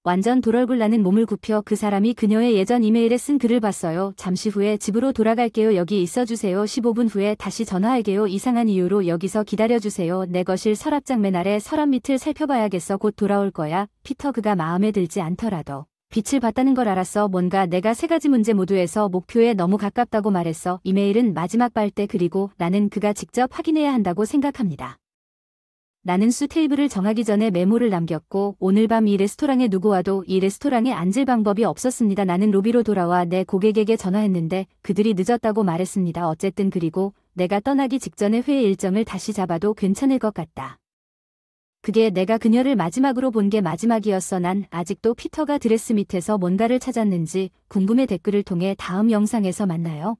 완전 돌얼굴. 나는 몸을 굽혀 그 사람이 그녀의 예전 이메일에 쓴 글을 봤어요. 잠시 후에 집으로 돌아갈게요. 여기 있어주세요. 15분 후에 다시 전화할게요. 이상한 이유로 여기서 기다려주세요. 내 거실 서랍장맨 아래 서랍 밑을 살펴봐야겠어. 곧 돌아올 거야. 피터. 그가 마음에 들지 않더라도 빛을 봤다는 걸 알았어. 뭔가 내가 3가지 문제 모두에서 목표에 너무 가깝다고 말했어. 이메일은 마지막 빨대. 그리고 나는 그가 직접 확인해야 한다고 생각합니다. 나는 수 테이블을 정하기 전에 메모를 남겼고 오늘 밤 이 레스토랑에 누구 와도 이 레스토랑에 앉을 방법이 없었습니다. 나는 로비로 돌아와 내 고객에게 전화했는데 그들이 늦었다고 말했습니다. 어쨌든 그리고 내가 떠나기 직전에 회의 일정을 다시 잡아도 괜찮을 것 같다. 그게 내가 그녀를 마지막으로 본 게 마지막이었어. 난 아직도 피터가 드레스 밑에서 뭔가를 찾았는지 궁금해. 댓글을 통해 다음 영상에서 만나요.